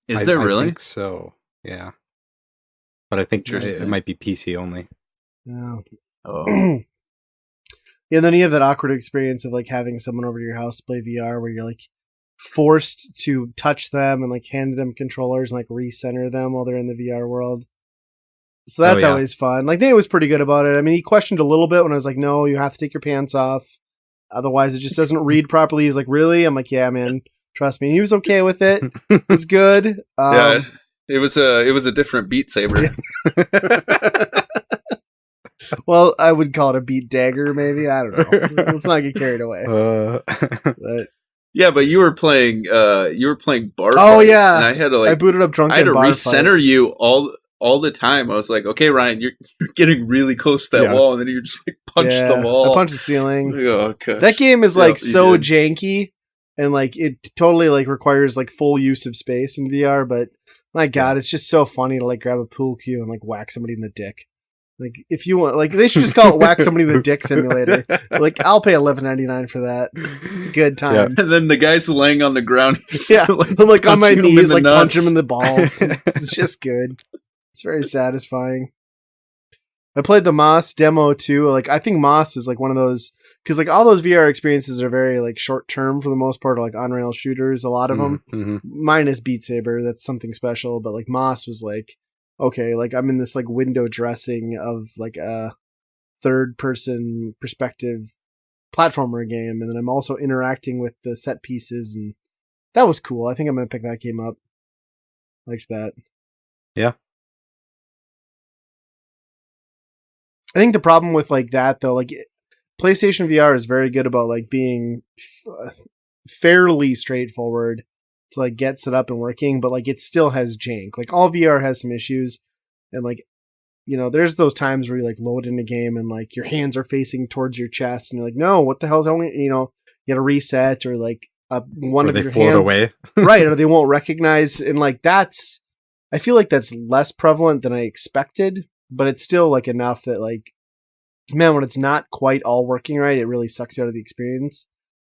Is there really? I think so. Yeah, but I think it might be PC only. Yeah. Oh. Yeah, and then you have that awkward experience of like having someone over to your house to play VR, where you're like forced to touch them and like hand them controllers and like recenter them while they're in the VR world. So that's always fun. Like, Nate was pretty good about it. I mean, he questioned a little bit when I was like, no, you have to take your pants off, otherwise it just doesn't read properly. He's like, really? I'm like, yeah, man, trust me. And he was okay with it. It was good. Yeah, it was a different Beat Saber. Well, I would call it a beat dagger, maybe. I don't know. Let's not get carried away. But yeah, but you were playing bar. Oh yeah, and I had to I booted up drunk. I had to recenter you all the time. I was like, okay, Ryan, you're getting really close to that wall, and then you just like punch the wall. I punch the ceiling. Like, oh, gosh. That game is like so janky, and like it totally like requires like full use of space in VR. But my God, it's just so funny to like grab a pool cue and like whack somebody in the dick. Like, if you want, like, they should just call it Whack Somebody in the Dick Simulator. Like, I'll pay $11.99 for that. It's a good time. Yeah. And then the guy's laying on the ground. Yeah, I'm like on my knees, like punch him in the balls. It's just good. It's very satisfying. I played the Moss demo too. Like, I think Moss is like one of those, because like all those VR experiences are very like short term for the most part, like on rail shooters. A lot of them, minus Beat Saber, that's something special. But like Moss was like, okay, like I'm in this like window dressing of like a third person perspective platformer game, and then I'm also interacting with the set pieces, and that was cool. I think I'm gonna pick that game up. Liked that. Yeah. I think the problem with like that though, like PlayStation VR is very good about like being fairly straightforward to like get set up and working, but like it still has jank. Like all VR has some issues, and like, you know, there's those times where you like load in a game and like your hands are facing towards your chest and you're like, no, what the hell's happening? You know, you got to reset, or like one of your hands away. right, or they won't recognize. And like that's, I feel like that's less prevalent than I expected, but it's still like enough that like, man, when it's not quite all working right, it really sucks you out of the experience.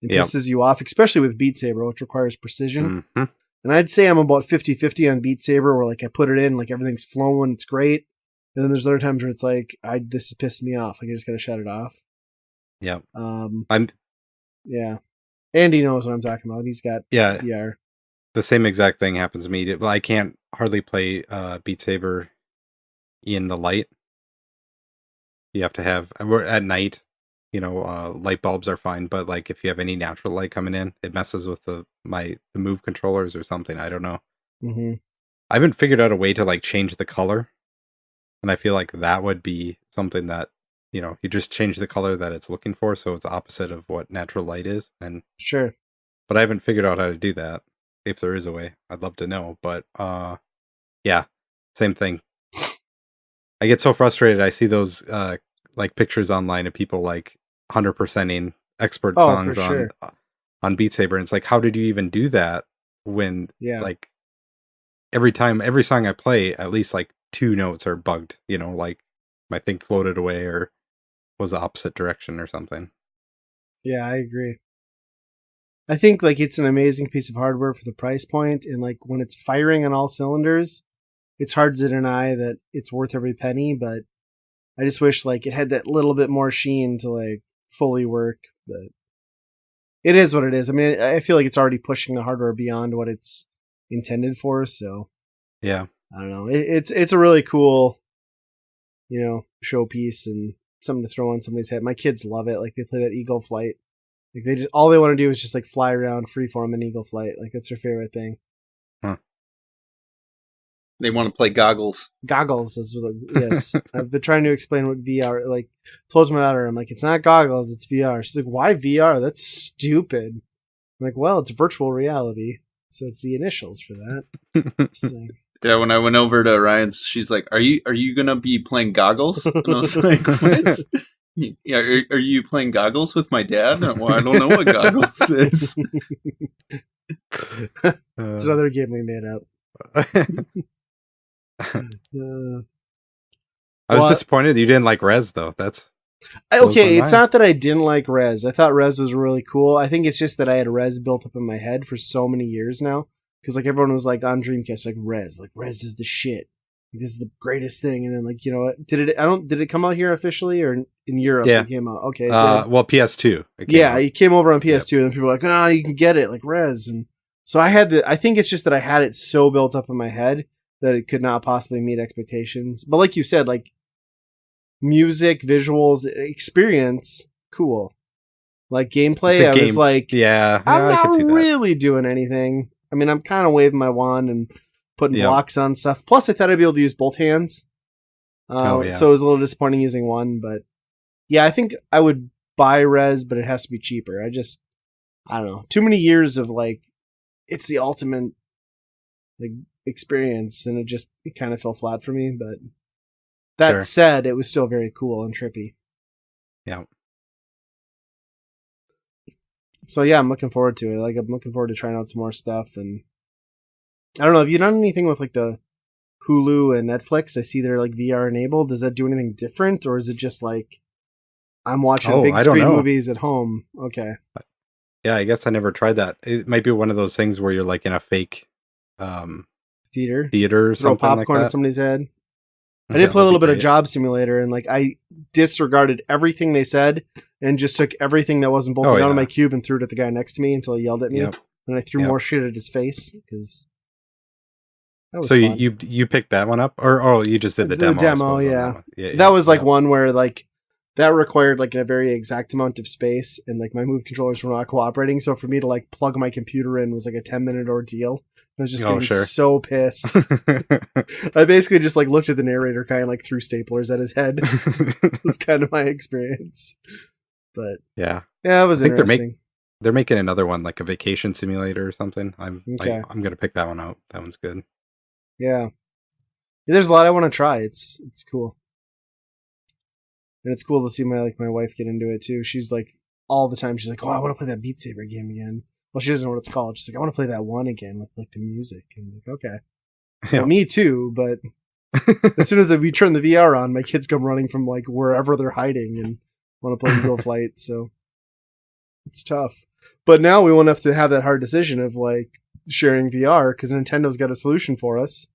It pisses you off, especially with Beat Saber, which requires precision. And I'd say I'm about 50-50 on Beat Saber, where like I put it in, like everything's flowing, it's great. And then there's other times where it's like, this is pissing me off. Like I just gotta shut it off. Yeah. Yeah. Andy knows what I'm talking about. He's got VR. The same exact thing happens to me. Well, I can't hardly play Beat Saber in the light. You have to have at night. You know, light bulbs are fine, but like if you have any natural light coming in, it messes with the move controllers or something. I don't know. I haven't figured out a way to like change the color, and I feel like that would be something that, you know, you just change the color that it's looking for, so it's opposite of what natural light is. And sure, but I haven't figured out how to do that. If there is a way, I'd love to know. But yeah, same thing. I get so frustrated. I see those like pictures online of people like 100%ing expert songs on Beat Saber, and it's like, how did you even do that when like every song I play, at least like 2 notes are bugged, you know, like my thing floated away or was the opposite direction or something. Yeah, I agree. I think like it's an amazing piece of hardware for the price point, and like when it's firing on all cylinders, it's hard to deny that it's worth every penny. But I just wish like it had that little bit more sheen to like fully work. But it is what it is. I mean, I feel like it's already pushing the hardware beyond what it's intended for. So Yeah. I don't know. It's a really cool, showpiece and something to throw on somebody's head. My kids love it. Like they play that Eagle Flight. Like they just all they want to do is just like fly around freeform in Eagle Flight. Like that's their favorite thing. Huh. They want to play goggles. Goggles is yes. I've been trying to explain what VR like. Told my daughter, I'm like, it's not goggles, it's VR. She's like, why VR? That's stupid. I'm like, well, it's virtual reality, so it's the initials for that. She's like, Yeah, when I went over to Ryan's, she's like, "Are you gonna be playing goggles?" And I was like, "What? Yeah, are you playing goggles with my dad?" Well, I don't know what goggles is. It's another game we made up. I was disappointed you didn't like Rez though. That's okay. It's not that I didn't like Rez. I thought Rez was really cool. I think it's just that I had Rez built up in my head for so many years now. Because like everyone was like on Dreamcast, like Rez is the shit. Like, this is the greatest thing. And then like did it come out here officially or in Europe? Yeah, it came out. Okay. well, PS2. It came over on PS2, and people were like, "Oh, you can get it like Rez." And so I think it's just that I had it so built up in my head that it could not possibly meet expectations. But like you said, like music, visuals, experience, cool. Like gameplay, I was like, I'm not really doing anything. I mean, I'm kind of waving my wand and putting blocks on stuff. Plus, I thought I'd be able to use both hands. So it was a little disappointing using one. But yeah, I think I would buy Rez, but it has to be cheaper. I don't know. Too many years of like, it's the ultimate like experience, and it kind of fell flat for me. But that said, it was still very cool and trippy. Yeah. So yeah, I'm looking forward to it. Like I'm looking forward to trying out some more stuff, and I don't know. Have you done anything with like the Hulu and Netflix? I see they're like VR enabled. Does that do anything different, or is it just like I'm watching big screen movies at home? Okay. Yeah, I guess I never tried that. It might be one of those things where you're like in a fake theater or something popcorn like that. at somebody's head. I did play a little bit of Job Simulator, and like I disregarded everything they said and just took everything that wasn't bolted out of my cube and threw it at the guy next to me until he yelled at me. And I threw more shit at his face because that was fun. you picked that one up, or you just did the demo? The demo, that was like one where like that required like a very exact amount of space, and like my move controllers were not cooperating. So for me to like plug my computer in was like a 10-minute ordeal. I was just getting so pissed. I basically just like looked at the narrator kind of like threw staplers at his head. It was kind of my experience. But yeah, it was interesting. They're making another one like a vacation simulator or something. I'm gonna pick that one out. That one's good. Yeah, there's a lot I want to try. It's cool, and it's cool to see my wife get into it too. She's like all the time. She's like, "Oh, I want to play that Beat Saber game again." Well, she doesn't know what it's called. She's like, I want to play that one again with like the music. And I'm like, okay. Well, me too, but as soon as we turn the VR on, my kids come running from like wherever they're hiding and want to play Eagle Flight. So it's tough. But now we won't have to have that hard decision of like sharing VR because Nintendo's got a solution for us.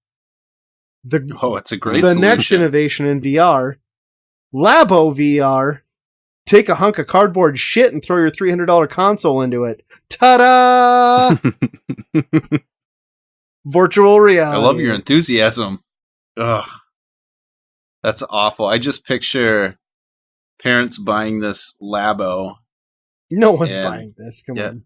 It's a great The solution. next innovation in VR, Labo VR. Take a hunk of cardboard shit and throw your $300 console into it. Ta-da! Virtual reality. I love your enthusiasm. Ugh. That's awful. I just picture parents buying this Labo. No one's buying this. Come on.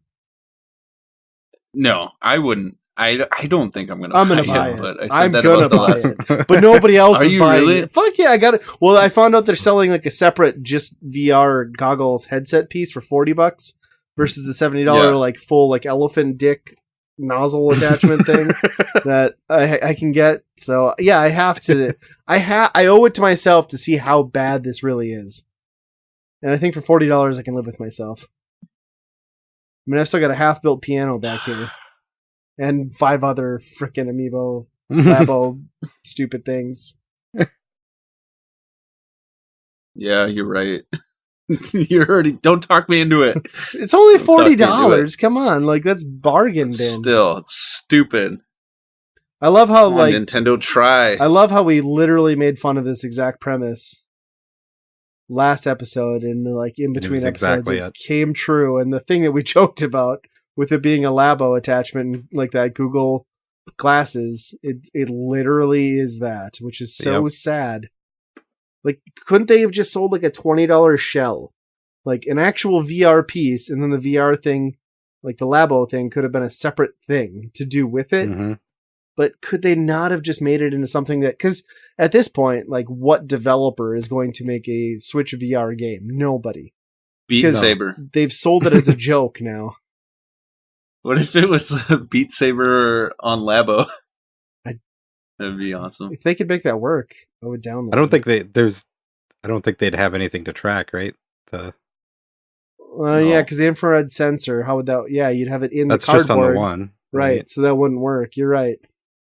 No, I wouldn't. I don't think I'm going to buy it. But I'm going to buy it. But nobody else is buying it. Fuck yeah, I got it. Well, I found out they're selling like a separate just VR goggles headset piece for $40 versus the $70 like full like elephant dick nozzle attachment thing that I can get. So yeah, I have to. I owe it to myself to see how bad this really is. And I think for $40 I can live with myself. I mean, I've still got a half-built piano back here. And 5 other frickin' Amiibo, Labo, stupid things. Yeah, you're right. You already don't talk me into it. It's only Don't talk me into $40. Come on, like that's bargained in. Still, it's stupid. I love how Come on, Nintendo try. I love how we literally made fun of this exact premise last episode, and like in between episodes, exactly it came true. And the thing that we joked about with it being a Labo attachment, like that Google glasses, it literally is that, which is so sad. Like, couldn't they have just sold like a $20 shell, like an actual VR piece, and then the VR thing, like the Labo thing, could have been a separate thing to do with it? Mm-hmm. But could they not have just made it into something that, because at this point, like, what developer is going to make a Switch VR game? Nobody. Beat Saber. They've sold it as a joke now. What if it was a Beat Saber on Labo? That'd be awesome. If they could make that work, I would download I don't think they'd have anything to track, right? Yeah, because the infrared sensor, how would that, you'd have it in that's the cardboard. just on the one. Right, so that wouldn't work. You're right.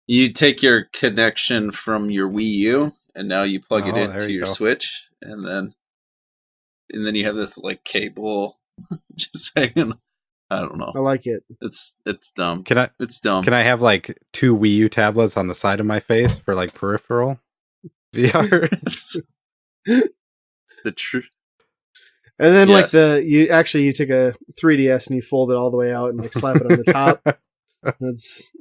You take your connection from your Wii U, and now you plug it into your go. Switch, and then you have this like cable just hanging. I don't know. I like it. It's dumb. It's dumb. Can I have like 2 Wii U tablets on the side of my face for like peripheral VR? The truth. And then like you take a 3DS and you fold it all the way out and like slap it on the top.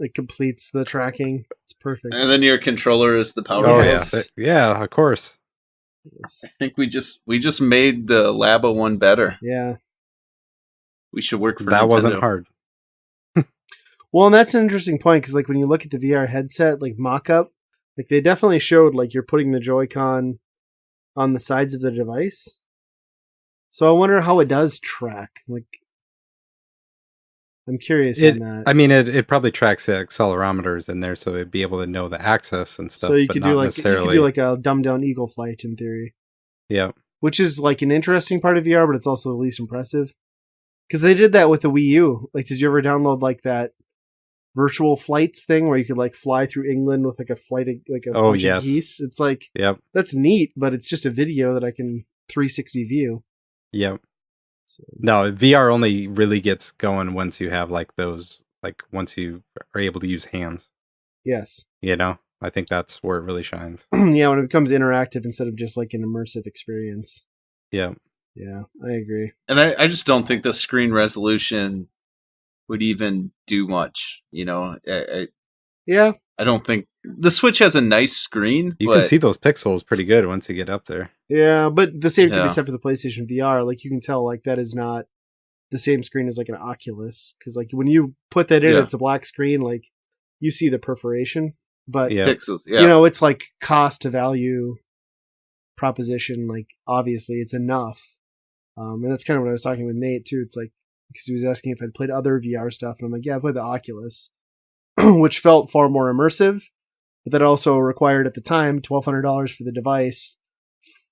It completes the tracking. It's perfect. And then your controller is the power. Oh Yes. yeah, of course. Yes. I think we just made the Labo one better. Yeah. We should work for that. Nintendo. Wasn't hard. Well, and that's an interesting point because like when you look at the VR headset like mock-up, like they definitely showed like you're putting the Joy-Con on the sides of the device. So I wonder how it does track. Like, I'm curious on that. I mean, it probably tracks the accelerometers in there, so it'd be able to know the axis and stuff. So you but could not do necessarily... a dumbed down Eagle flight in theory. Yeah, which is like an interesting part of VR, but it's also the least impressive because they did that with the Wii U. Like, did you ever download like that virtual flights thing where you could like fly through England with like a flight like a bunch of geese? It's like, that's neat, but it's just a video that I can 360 view. Yep. So. No, VR only really gets going once you have like those, like once you are able to use hands. Yes. You know, I think that's where it really shines. Yeah, when it becomes interactive instead of just like an immersive experience. Yeah. Yeah, I agree. And I just don't think the screen resolution would even do much, you know? I don't think... The Switch has a nice screen. You can see those pixels pretty good once you get up there. Yeah, but the same can be said for the PlayStation VR. Like, you can tell, like, that is not the same screen as, like, an Oculus. Because, like, when you put that in, it's a black screen, like, you see the perforation. But, pixels, you know, it's, like, cost to value proposition. Like, obviously, it's enough. And that's kind of what I was talking with Nate, too. It's, like, because he was asking if I'd played other VR stuff. And I'm like, yeah, I played the Oculus, which felt far more immersive. But that also required at the time $1,200 for the device,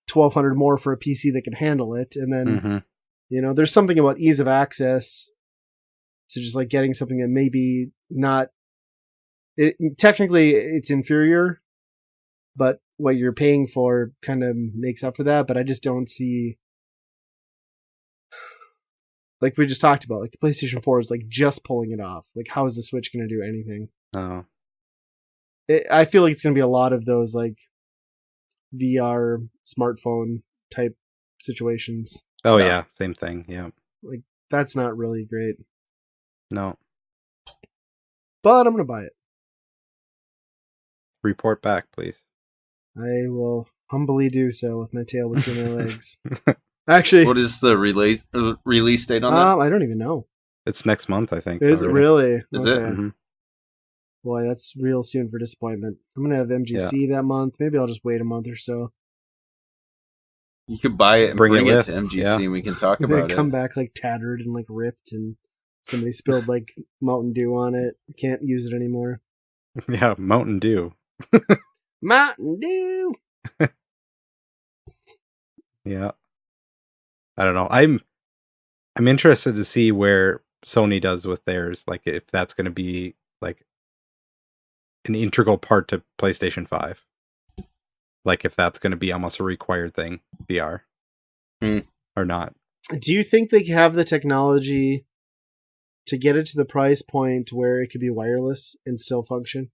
$1,200 more for a PC that can handle it. And then, you know, there's something about ease of access to just like getting something that maybe not, technically it's inferior, but what you're paying for kind of makes up for that. But I just don't see, like we just talked about, like the PlayStation 4 is like just pulling it off. Like, how is the Switch going to do anything? Oh. I feel like it's going to be a lot of those like VR smartphone type situations. Oh yeah, same thing. Yeah, like that's not really great. No, but I'm going to buy it. Report back, please. I will humbly do so with my tail between my legs. Actually, what is the release date on that? I don't even know. It's next month, I think. Is it really? Is it? Mm-hmm. Boy, that's real soon for disappointment. I'm going to have MGC that month. Maybe I'll just wait a month or so. You could buy it and bring it to MGC and we can talk about it. Come back like tattered and like ripped and somebody spilled like Mountain Dew on it. Can't use it anymore. Yeah, Mountain Dew. Mountain Dew! Yeah. I don't know. I'm interested to see where Sony does with theirs. Like if that's going to be like an integral part to PlayStation 5. Like if that's going to be almost a required thing, VR. or not. Do you think they have the technology to get it to the price point where it could be wireless and still function?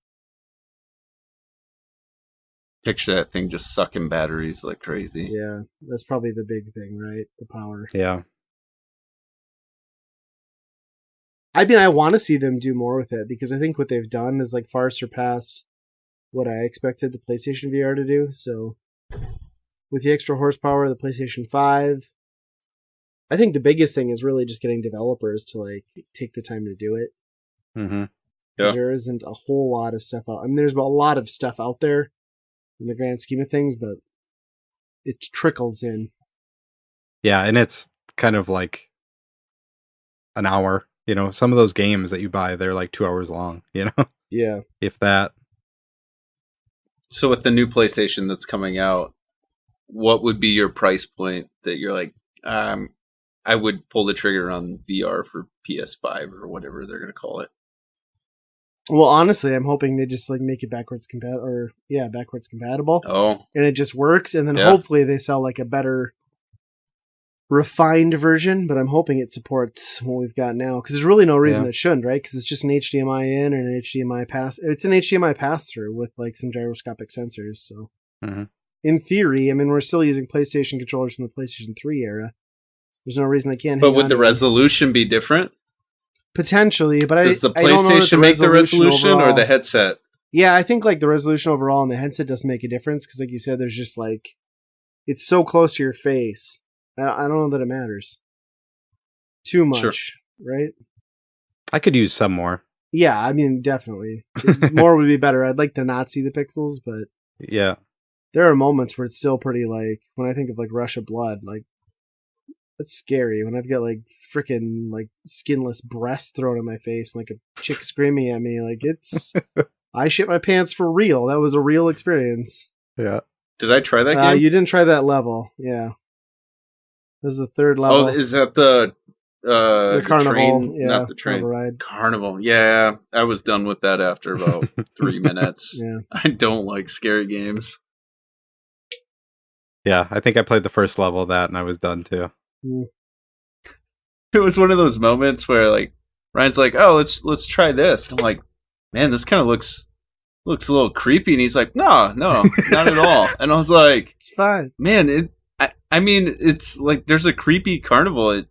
Picture that thing just sucking batteries like crazy. Yeah, that's probably the big thing, right? The power. Yeah. I mean, I want to see them do more with it because I think what they've done is like far surpassed what I expected the PlayStation VR to do. So with the extra horsepower of the PlayStation 5, I think the biggest thing is really just getting developers to like take the time to do it. Mm-hmm. Yeah. There isn't a whole lot of stuff out. I mean, there's a lot of stuff out there in the grand scheme of things, but it trickles in. Yeah, and it's kind of like an hour. You know, some of those games that you buy, they're like 2 hours long, you know? Yeah. If that. So with the new PlayStation that's coming out, what would be your price point that you're like, I would pull the trigger on VR for PS5 or whatever they're going to call it? Well, honestly, I'm hoping they just like make it backwards compatible. Oh. And it just works, and then hopefully they sell like a better refined version, but I'm hoping it supports what we've got now, because there's really no reason it shouldn't, right? Because it's just an HDMI in and an HDMI pass. It's an HDMI pass-through with like some gyroscopic sensors, so in theory, I mean, we're still using PlayStation controllers from the PlayStation 3 era. There's no reason they can't. But would the resolution be different? Potentially, but does the PlayStation make the resolution overall, or the headset? Yeah, I think like the resolution overall and the headset doesn't make a difference because, like you said, there's just like it's so close to your face. I don't know that it matters too much, right? I could use some more. Yeah, I mean, definitely more would be better. I'd like to not see the pixels, but yeah, there are moments where it's still pretty like when I think of like Rush of Blood, like. That's scary when I've got like freaking like skinless breasts thrown in my face, and, like a chick screaming at me. Like it's, I shit my pants for real. That was a real experience. Yeah. Did I try that game? You didn't try that level. Yeah. This is the third level. Oh, is that the carnival? Train? Yeah, not the train. ride. Carnival. Yeah, I was done with that after about 3 minutes. Yeah. I don't like scary games. Yeah, I think I played the first level of that and I was done too. It was one of those moments where like Ryan's like, "Oh, let's try this." I'm like, "Man, this kind of looks a little creepy." And he's like, "No, not at all." And I was like, "It's fine, man." I mean, it's like there's a creepy carnival.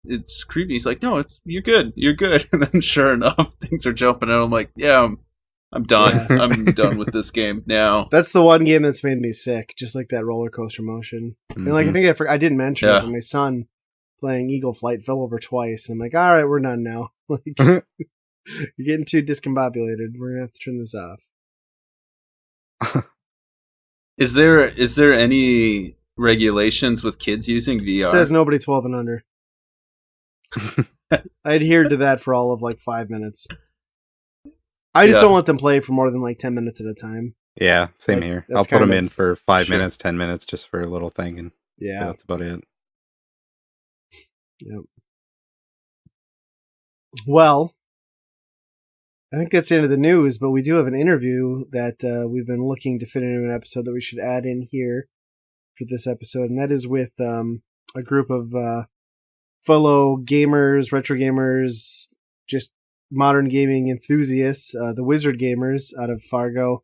It's creepy. He's like, "No, you're good. And then sure enough, things are jumping out. I'm like, "Yeah, I'm done. Yeah. I'm done with this game now." That's the one game that's made me sick, just like that roller coaster motion. Mm-hmm. And like I think I didn't mention it, but my son playing Eagle Flight fell over twice. And I'm like, all right, we're done now. Like, you're getting too discombobulated. We're gonna have to turn this off. Is there any regulations with kids using VR? It says nobody 12 and under. I adhered to that for all of like 5 minutes. I just don't let them play for more than like 10 minutes at a time. Yeah, same here. I'll put them in for 5 minutes, 10 minutes just for a little thing, and that's about it. Yep. Well, I think that's the end of the news, but we do have an interview that we've been looking to fit into an episode that we should add in here for this episode, and that is with a group of fellow gamers, retro gamers, just modern gaming enthusiasts, the Wizard Gamers out of Fargo.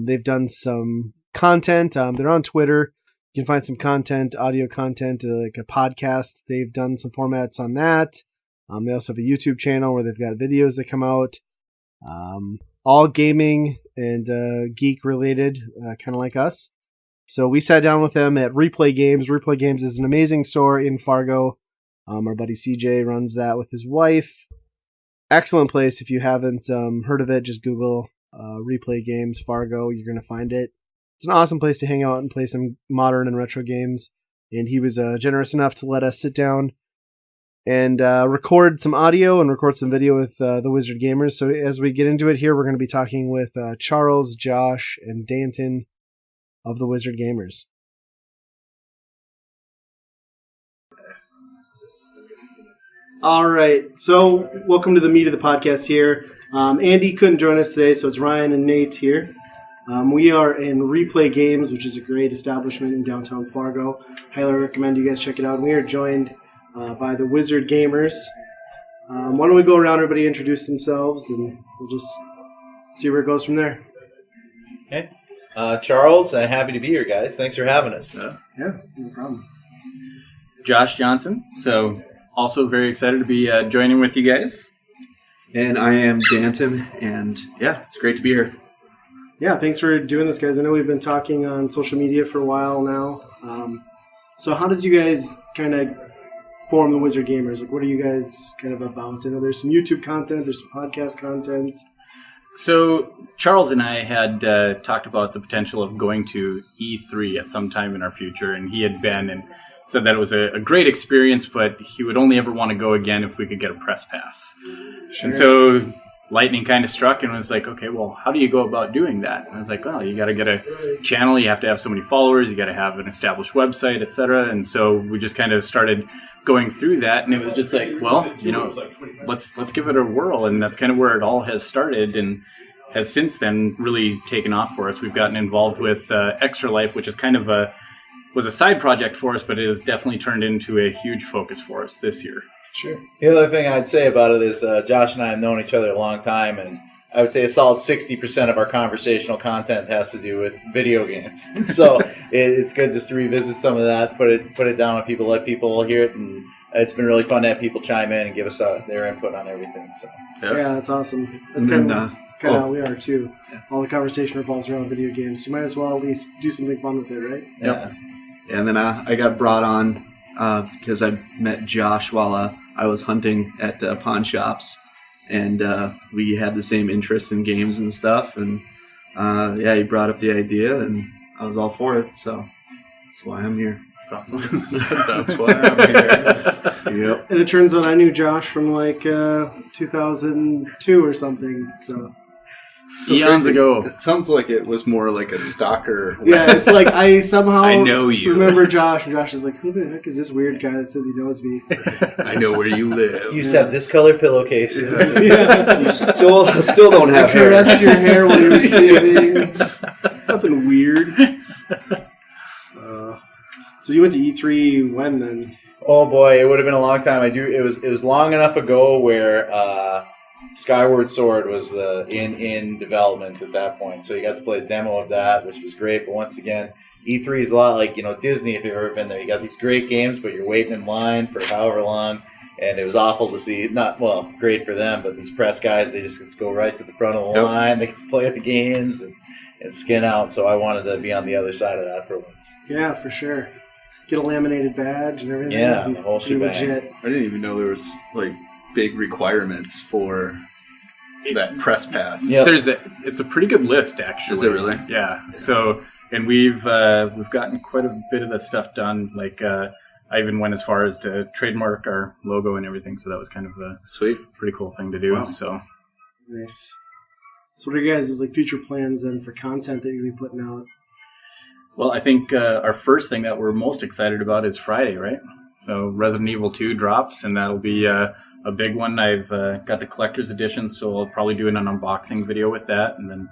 They've done some content. They're on Twitter. You can find some content, audio content, like a podcast. They've done some formats on that. They also have a YouTube channel where they've got videos that come out. All gaming and geek related, kind of like us. So we sat down with them at Replay Games. Replay Games is an amazing store in Fargo. Our buddy CJ runs that with his wife. Excellent place. If you haven't heard of it, just Google Replay Games Fargo. You're going to find it. It's an awesome place to hang out and play some modern and retro games. And he was generous enough to let us sit down and record some audio and record some video with the Wizard Gamers. So as we get into it here, we're going to be talking with Charles, Josh, and Danton of the Wizard Gamers. All right, so welcome to the meat of the podcast here. Andy couldn't join us today, so it's Ryan and Nate here. We are in Replay Games, which is a great establishment in downtown Fargo. Highly recommend you guys check it out. We are joined by the Wizard Gamers. Why don't we go around, everybody introduce themselves, and we'll just see where it goes from there. Okay. Charles, and happy to be here, guys. Thanks for having us. Yeah, no problem. Josh Johnson, so also very excited to be joining with you guys. And I am Danton, and yeah, it's great to be here. Yeah, thanks for doing this, guys. I know we've been talking on social media for a while now. So how did you guys kind of form the Wizard Gamers? Like, what are you guys kind of about? I know there's some YouTube content, there's some podcast content. So Charles and I had talked about the potential of going to E3 at some time in our future, and he had been and said that it was a great experience, but he would only ever want to go again if we could get a press pass. Sure. And so lightning kind of struck and was like, okay, well, how do you go about doing that? And I was like, well, you got to get a channel, you have to have so many followers, you got to have an established website, etc. And so we just kind of started going through that, and it was just like, well, you know, let's give it a whirl, and that's kind of where it all has started and has since then really taken off for us. We've gotten involved with Extra Life, which is kind of was a side project for us, but it has definitely turned into a huge focus for us this year. Sure. The other thing I'd say about it is Josh and I have known each other a long time, and I would say a solid 60% of our conversational content has to do with video games. So it's good just to revisit some of that, put it down on people, let people hear it, and it's been really fun to have people chime in and give us their input on everything. So yeah, that's awesome. That's kind of how we are too. Yeah. All the conversation revolves around video games. So you might as well at least do something fun with it, right? Yep. Yeah, and then I got brought on because I met Josh while I was hunting at pawn shops, and we had the same interests in games and stuff, and he brought up the idea, and I was all for it, so that's why I'm here. That's awesome. That's why I'm here. Yep. And it turns out I knew Josh from like 2002 or something, so eons ago. It sounds like it was more like a stalker. Yeah, it's like I somehow I know you. Remember Josh, and Josh is like, who the heck is this weird guy that says he knows me? I know where you live. You used to have this color pillowcases. Yeah. You still don't have I hair. caressed your hair while you were sleeping. Nothing weird. So you went to E3 when then? Oh boy, it would have been a long time. It was long enough ago where Skyward Sword was in development at that point, so you got to play a demo of that, which was great. But once again, E3 is a lot like Disney. If you've ever been there, you got these great games, but you're waiting in line for however long, and it was awful to see. Great for them, but these press guys, they just get to go right to the front of the line. They get to play the games and skin out. So I wanted to be on the other side of that for once. Yeah, for sure. Get a laminated badge and everything. Yeah, the whole shebang. Legit. I didn't even know there was like big requirements for that press pass. Yep. It's a pretty good list, actually. Is it really? Yeah. So, and we've gotten quite a bit of the stuff done. Like I even went as far as to trademark our logo and everything. So that was kind of a sweet, pretty cool thing to do. Wow. So nice. So what are your guys' like future plans then for content that you're gonna be putting out? Well, I think our first thing that we're most excited about is Friday, right? So Resident Evil 2 drops, and that'll be a big one. I've got the collector's edition, so I'll probably do an unboxing video with that, and then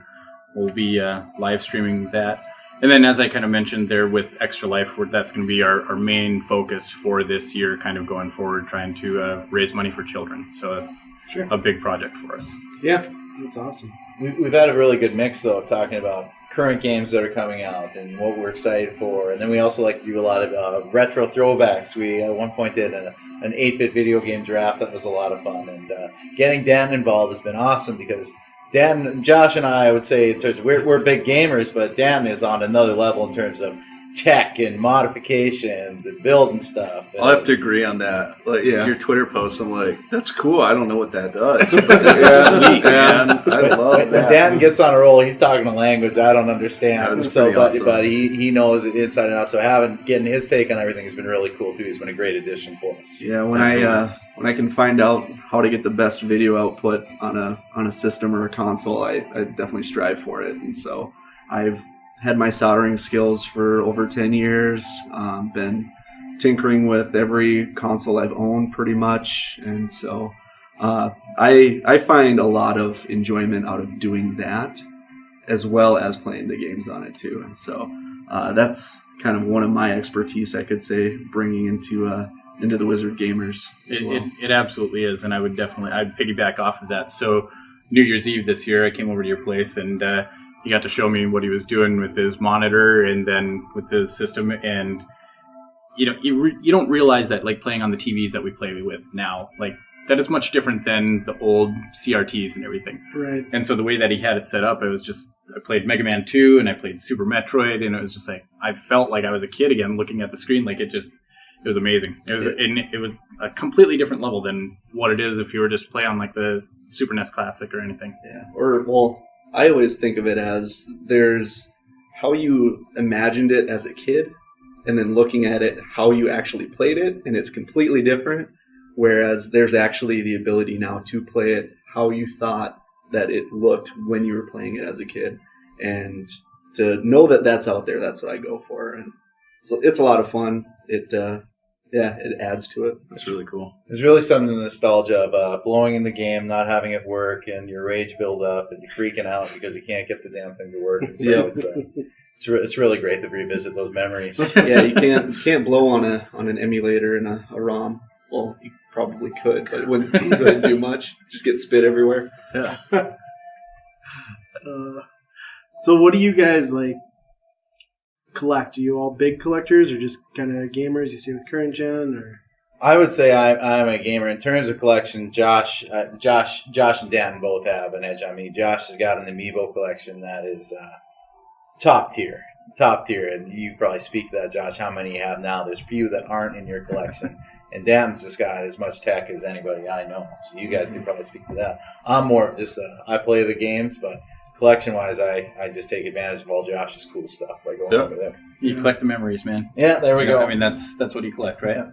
we'll be live streaming that. And then, as I kind of mentioned there with Extra Life, that's going to be our main focus for this year, kind of going forward, trying to raise money for children. So that's a big project for us. Yeah, that's awesome. We've had a really good mix, though, of talking about current games that are coming out and what we're excited for. And then we also like to do a lot of retro throwbacks. We at one point did an 8-bit video game draft that was a lot of fun. And getting Dan involved has been awesome because Josh and I would say in terms of, we're big gamers, but Dan is on another level in terms of tech and modifications and building stuff. I'll have to agree on that. Like your Twitter posts, I'm like, that's cool. I don't know what that does, but that's sweet, man. I love that. When Dan gets on a roll, he's talking a language I don't understand. That's pretty awesome. But he knows it inside and out. So getting his take on everything has been really cool too. He's been a great addition for us. Yeah, when I can find out how to get the best video output on a system or a console, I definitely strive for it. And so I've had my soldering skills for over 10 years, been tinkering with every console I've owned pretty much, and so I find a lot of enjoyment out of doing that, as well as playing the games on it too. And so that's kind of one of my expertise, I could say, bringing into the Wizard Gamers as well. It absolutely is, and I'd piggyback off of that. So New Year's Eve this year, I came over to your place, and he got to show me what he was doing with his monitor and then with his system. And you don't realize that, like, playing on the TVs that we play with now, like, that is much different than the old CRTs and everything. Right. And so the way that he had it set up, I played Mega Man 2 and I played Super Metroid, and it was just like, I felt like I was a kid again looking at the screen. Like, it was amazing. It was a completely different level than what it is if you were just play on like the Super NES Classic or anything. Yeah. I always think of it as there's how you imagined it as a kid, and then looking at it how you actually played it, and it's completely different. Whereas there's actually the ability now to play it how you thought that it looked when you were playing it as a kid. And to know that that's out there, that's what I go for. And it's a lot of fun. It adds to it. That's really cool. There's really something in the nostalgia of blowing in the game, not having it work, and your rage build up, and you're freaking out because you can't get the damn thing to work. And so it's really great to revisit those memories. Yeah, you can't blow on an emulator and a ROM. Well, you probably could, but it wouldn't really do much. Just get spit everywhere. Yeah. So what do you guys like collect? Are you all big collectors or just kind of gamers you see with current gen? Or I would say I'm a gamer. In terms of collection, Josh and Dan both have an edge on me. Josh has got an Amiibo collection that is top tier. And you probably speak to that, Josh, how many you have now. There's few that aren't in your collection. And Dan's just got as much tech as anybody I know. So you guys can probably speak to that. I'm more of just I play the games, but collection-wise, I just take advantage of all Josh's cool stuff by going over there. You collect the memories, man. Yeah, there we go. I mean, that's what you collect, right?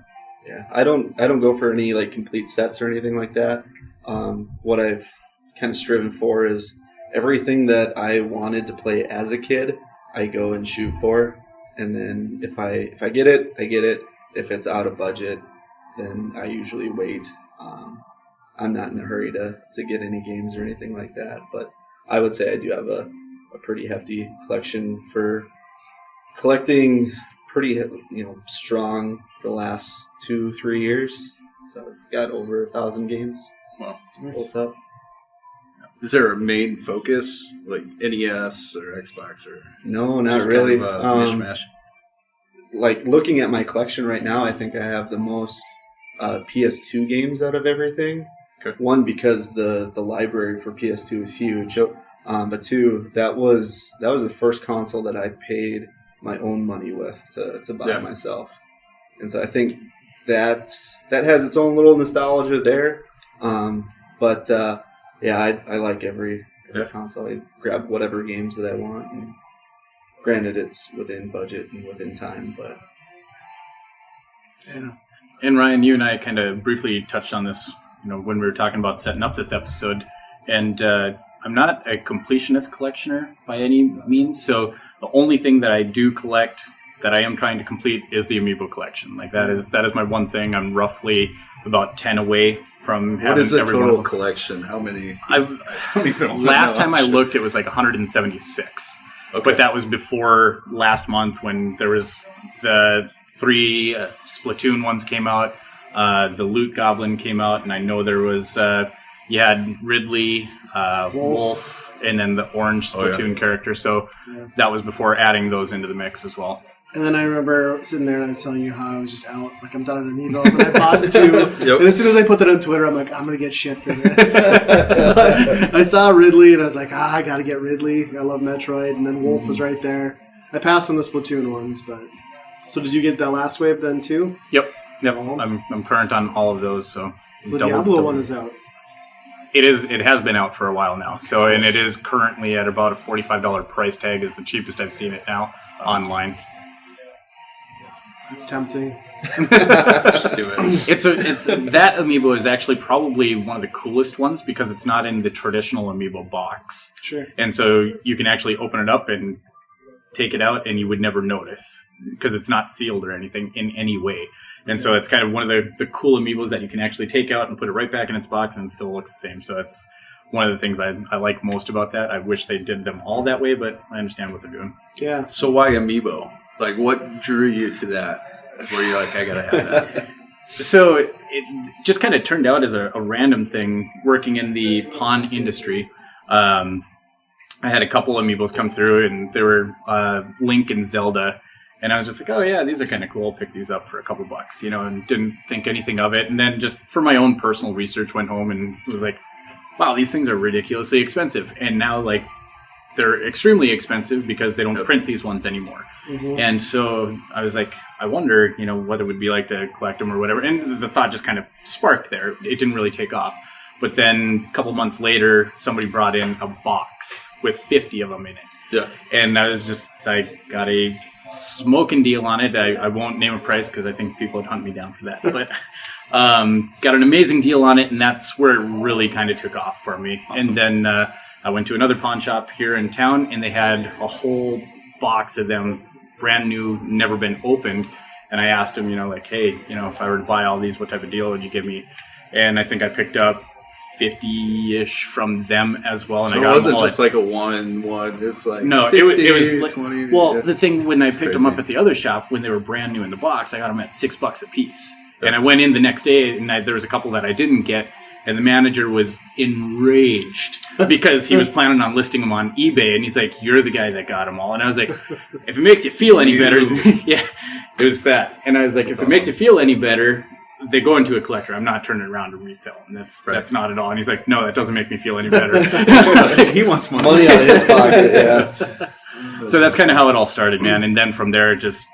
Yeah. I don't go for any like complete sets or anything like that. What I've kind of striven for is everything that I wanted to play as a kid, I go and shoot for. And then if I get it, I get it. If it's out of budget, then I usually wait. I'm not in a hurry to get any games or anything like that, but I would say I do have a pretty hefty collection for collecting pretty strong for the last 2-3 years. So I've got over 1,000 games. Wow. Nice. Up. Is there a main focus, like NES or Xbox, or no, not just really? Kind of mishmash? Like looking at my collection right now, I think I have the most PS2 games out of everything. Okay. One, because the library for PS2 is huge, but two, that was the first console that I paid my own money with to buy myself, and so I think that has its own little nostalgia there. But I like every console. I grab whatever games that I want. And granted, it's within budget and within time, but yeah. And Ryan, you and I kind of briefly touched on this, when we were talking about setting up this episode. And I'm not a completionist collectioner by any means, so the only thing that I do collect that I am trying to complete is the Amiibo collection. Like that is my one thing. I'm roughly about 10 away from having. What is the every total one of them. collection? How many? Last time I looked, it was like 176. Okay. But that was before last month when there was the 3 Splatoon ones came out. The Loot Goblin came out, and I know there was you had Ridley, Wolf, and then the orange Splatoon character. So that was before adding those into the mix as well. And then I remember sitting there and I was telling you how I was just out, like I'm done on Amiibo, but I bought the 2. Yep. And as soon as I put that on Twitter, I'm like, I'm going to get shit for this. But I saw Ridley and I was like, I got to get Ridley. I love Metroid. And then Wolf was right there. I passed on the Splatoon ones, but... So did you get that last wave then too? Yep. I'm current on all of those. So the Diablo one is out. It has been out for a while now. So, and it is currently at about a $45 price tag is the cheapest I've seen it now online. It's tempting. Just do it. It's that Amiibo is actually probably one of the coolest ones because it's not in the traditional Amiibo box. Sure. And so you can actually open it up and take it out and you would never notice because it's not sealed or anything in any way. And so it's kind of one of the cool Amiibos that you can actually take out and put it right back in its box and it still looks the same. So it's one of the things I like most about that. I wish they did them all that way, but I understand what they're doing. Yeah. So why Amiibo? Like, what drew you to that? Where you're like, I gotta have that. So it just kind of turned out as a random thing working in the pawn industry. I had a couple Amiibos come through, and they were Link and Zelda. And I was just like, oh yeah, these are kind of cool. I'll pick these up for a couple bucks, and didn't think anything of it. And then just for my own personal research, went home and was like, wow, these things are ridiculously expensive. And now, like, they're extremely expensive because they don't print these ones anymore. Mm-hmm. And so I was like, I wonder, what it would be like to collect them or whatever. And the thought just kind of sparked there. It didn't really take off. But then a couple months later, somebody brought in a box with 50 of them in it. Yeah. And I was just, I got a smoking deal on it. I won't name a price because I think people would hunt me down for that. But got an amazing deal on it, and that's where it really kind of took off for me. Awesome. And then I went to another pawn shop here in town, and they had a whole box of them, brand new, never been opened. And I asked them, like, hey, if I were to buy all these, what type of deal would you give me? And I think I picked up 50-ish from them as well. And so I got it wasn't them all just like a one. It's like no, 50, it was like 20. well, yeah. the thing when I picked crazy. them up at the other shop when they were brand new in the box, I got them at $6 a piece. Yeah. And I went in the next day, and there was a couple that I didn't get, and the manager was enraged because he was planning on listing them on eBay, and he's like, "You're the guy that got them all." And I was like, "If it makes you feel any better, yeah, it was that." And I was like, "If it makes you feel any better, they go into a collector. I'm not turning around to resell them. That's not at all." And he's like, "No, that doesn't make me feel any better." Like, he wants money out of his pocket. Yeah. So that's kind of how it all started, man. And then from there, it just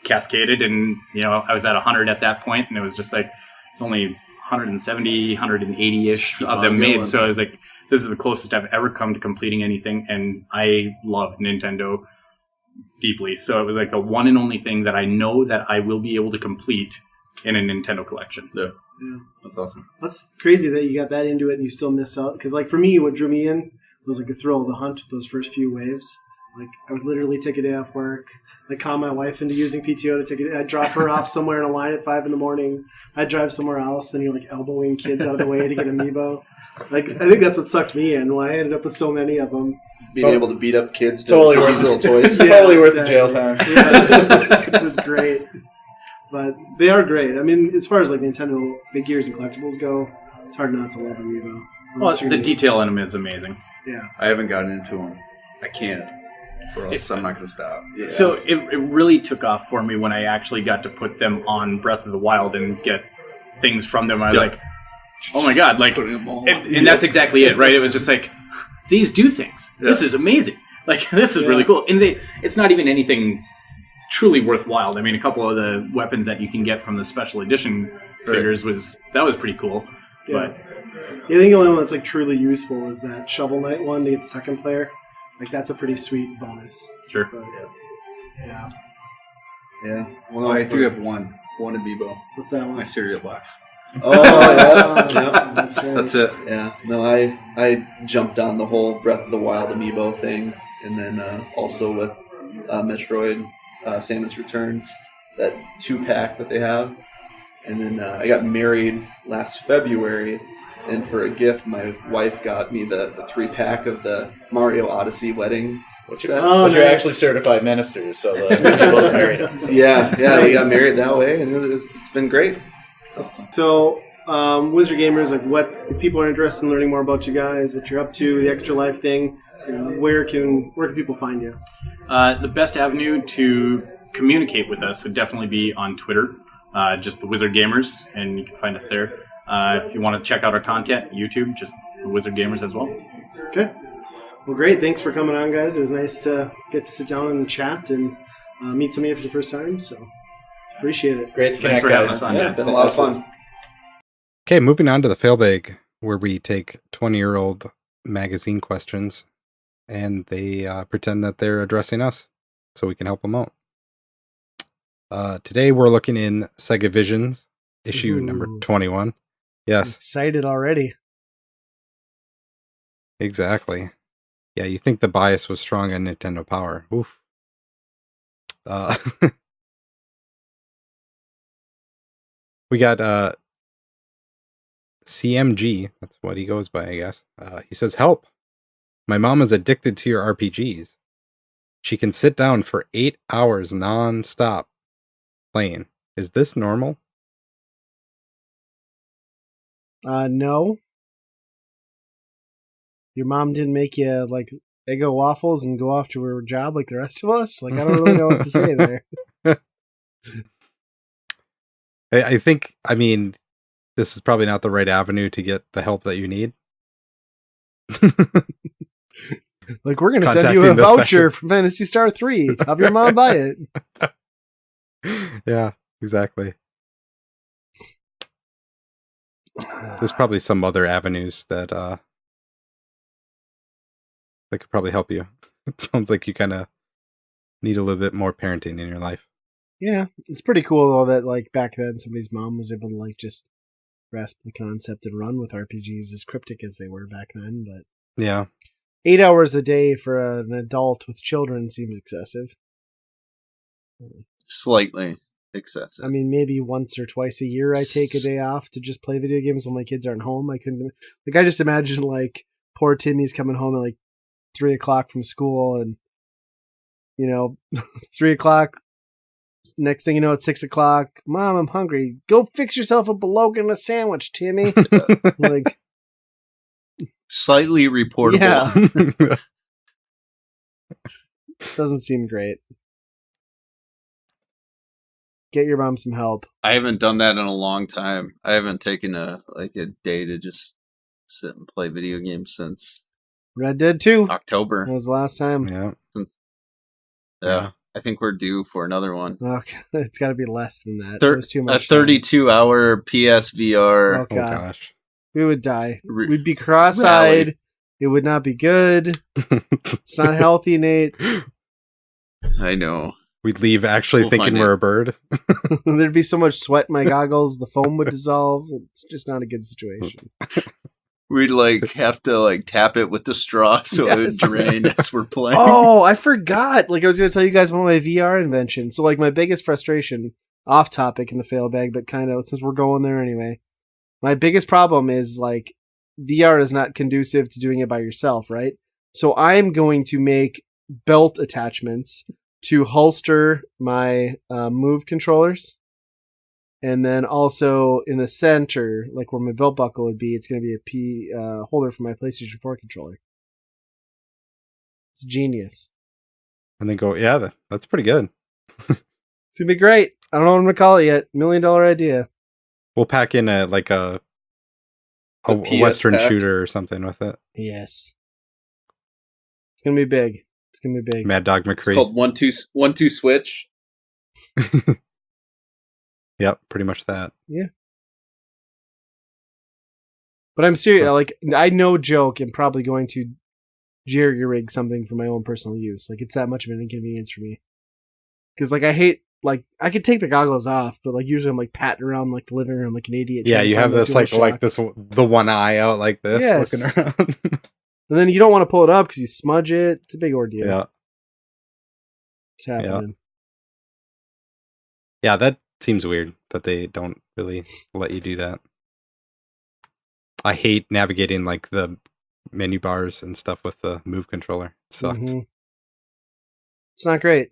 cascaded. And I was at 100 at that point, and it was just like it's only 170, 180-ish of them made. So I was like, this is the closest I've ever come to completing anything. And I love Nintendo deeply. So it was like the one and only thing that I know that I will be able to complete in a Nintendo collection. Yeah. That's awesome. That's crazy that you got that into it and you still miss out. Because, like, for me, what drew me in was, like, the thrill of the hunt, those first few waves. Like, I would literally take a day off work, like, calm my wife into using PTO to take it. I'd drop her off somewhere in a line at 5 a.m. I'd drive somewhere else. Then you're, like, elbowing kids out of the way to get Amiibo. Like, I think that's what sucked me in. Why I ended up with so many of them. Being able to beat up kids to Totally these worth little toys. Yeah, totally worth the exactly. jail time. Yeah, it was great. But they are great. I mean, as far as, like, Nintendo figures and collectibles go, it's hard not to love Amiibo. Well, the detail in them is amazing. Yeah. I haven't gotten into them. I can't. Or else I'm not going to stop. Yeah. So it really took off for me when I actually got to put them on Breath of the Wild and get things from them. I was like, oh my god, like, and that's exactly it, right? It was just like, these do things. Yeah. This is amazing. Like, this is really cool. And it's not even anything truly worthwhile. I mean, a couple of the weapons that you can get from the special edition figures was pretty cool. Yeah. But I think the only one that's, like, truly useful is that Shovel Knight one to get the second player. Like, that's a pretty sweet bonus. Sure. But, yeah. Yeah. Well, I do have one Amiibo. What's that one? My cereal box. Oh, yeah. Yep. That's right. That's it. Yeah. No, I jumped on the whole Breath of the Wild Amiibo thing, and then also with Metroid Samus Returns, that 2-pack that they have. And then I got married last February, and for a gift, my wife got me the 3-pack of the Mario Odyssey wedding set. Oh, But you're nice. actually certified ministers, so the Amiibo's married him. So. Yeah, we nice. got married that way, and it's been great. That's awesome. So, Wizard Gamers, like, what if people are interested in learning more about you guys, what you're up to, the Extra Life thing, where can people find you? the best avenue to communicate with us would definitely be on Twitter, just the Wizard Gamers, and you can find us there. If you want to check out our content, YouTube, just the Wizard Gamers as well. Okay. Well, great. Thanks for coming on, guys. It was nice to get to sit down and chat and meet some of you for the first time, so appreciate it. Great to Thanks connect, for having guys. us on. Yeah, it's been a lot of fun. Okay, moving on to the Failbag, where we take 20-year-old magazine questions, and they pretend that they're addressing us, so we can help them out. Today we're looking in Sega Visions, issue number 21. Yes, Excited already. exactly. Yeah, you think the bias was strong on Nintendo Power. Oof. We got CMG, that's what he goes by, I guess. He says, "Help! My mom is addicted to your RPGs. She can sit down for 8 hours non-stop playing. Is this normal?" No. Your mom didn't make you like Eggo waffles and go off to her job like the rest of us? Like, I don't really know what to say there. I think, I mean, this is probably not the right avenue to get the help that you need. Like, we're going to send you a voucher for Phantasy Star 3. Have your mom buy it. Yeah, exactly. There's probably some other avenues that could probably help you. It sounds like you kind of need a little bit more parenting in your life. Yeah, it's pretty cool though that like back then somebody's mom was able to like just grasp the concept and run with RPGs as cryptic as they were back then. But yeah, 8 hours a day for an adult with children seems excessive. Slightly excessive. I mean, maybe once or twice a year I take a day off to just play video games when my kids aren't home. I just imagine like poor Timmy's coming home at like 3 o'clock from school and 3 o'clock. Next thing you know, it's 6 o'clock. Mom, I'm hungry. Go fix yourself a below and a sandwich, Timmy. Like, slightly reportable. Yeah. Doesn't seem great. Get your mom some help. I haven't done that in a long time. I haven't taken a day to just sit and play video games since Red Dead 2. October. That was the last time. Yeah. I think we're due for another one. Okay. It's got to be less than that. It was too much. A 32-hour PSVR. Oh, gosh. We would die. We'd be cross-eyed. Rally. It would not be good. It's not healthy, Nate. I know. We'd leave actually thinking we're a bird. There'd be so much sweat in my goggles, the foam would dissolve. It's just not a good situation. We'd have to tap it with the straw so it would drain as we're playing. Oh, I forgot. I was going to tell you guys about my VR invention. So my biggest frustration, off topic in the fail bag, but kind of since we're going there anyway. My biggest problem is VR is not conducive to doing it by yourself, right? So I'm going to make belt attachments to holster my Move controllers. And then also in the center, where my belt buckle would be, it's going to be a P holder for my PlayStation 4 controller. It's genius. And then go, yeah, that's pretty good. It's going to be great. I don't know what I'm going to call it yet. $1 million idea. We'll pack in a Western pack. shooter or something with it. Yes. It's going to be big. It's going to be big. Mad Dog McCree. It's called 1-2 switch. Yep, pretty much that. Yeah. But I'm serious. I no joke am probably going to jerry rig something for my own personal use. It's that much of an inconvenience for me. Because I hate, I could take the goggles off, but usually I'm patting around the living room like an idiot. Yeah, you have this the one eye out like this, yes. looking around. And then you don't want to pull it up because you smudge it. It's a big ordeal. Yeah. It's happening. Yeah, that seems weird that they don't really let you do that. I hate navigating the menu bars and stuff with the Move controller. It sucks. Mm-hmm. It's not great.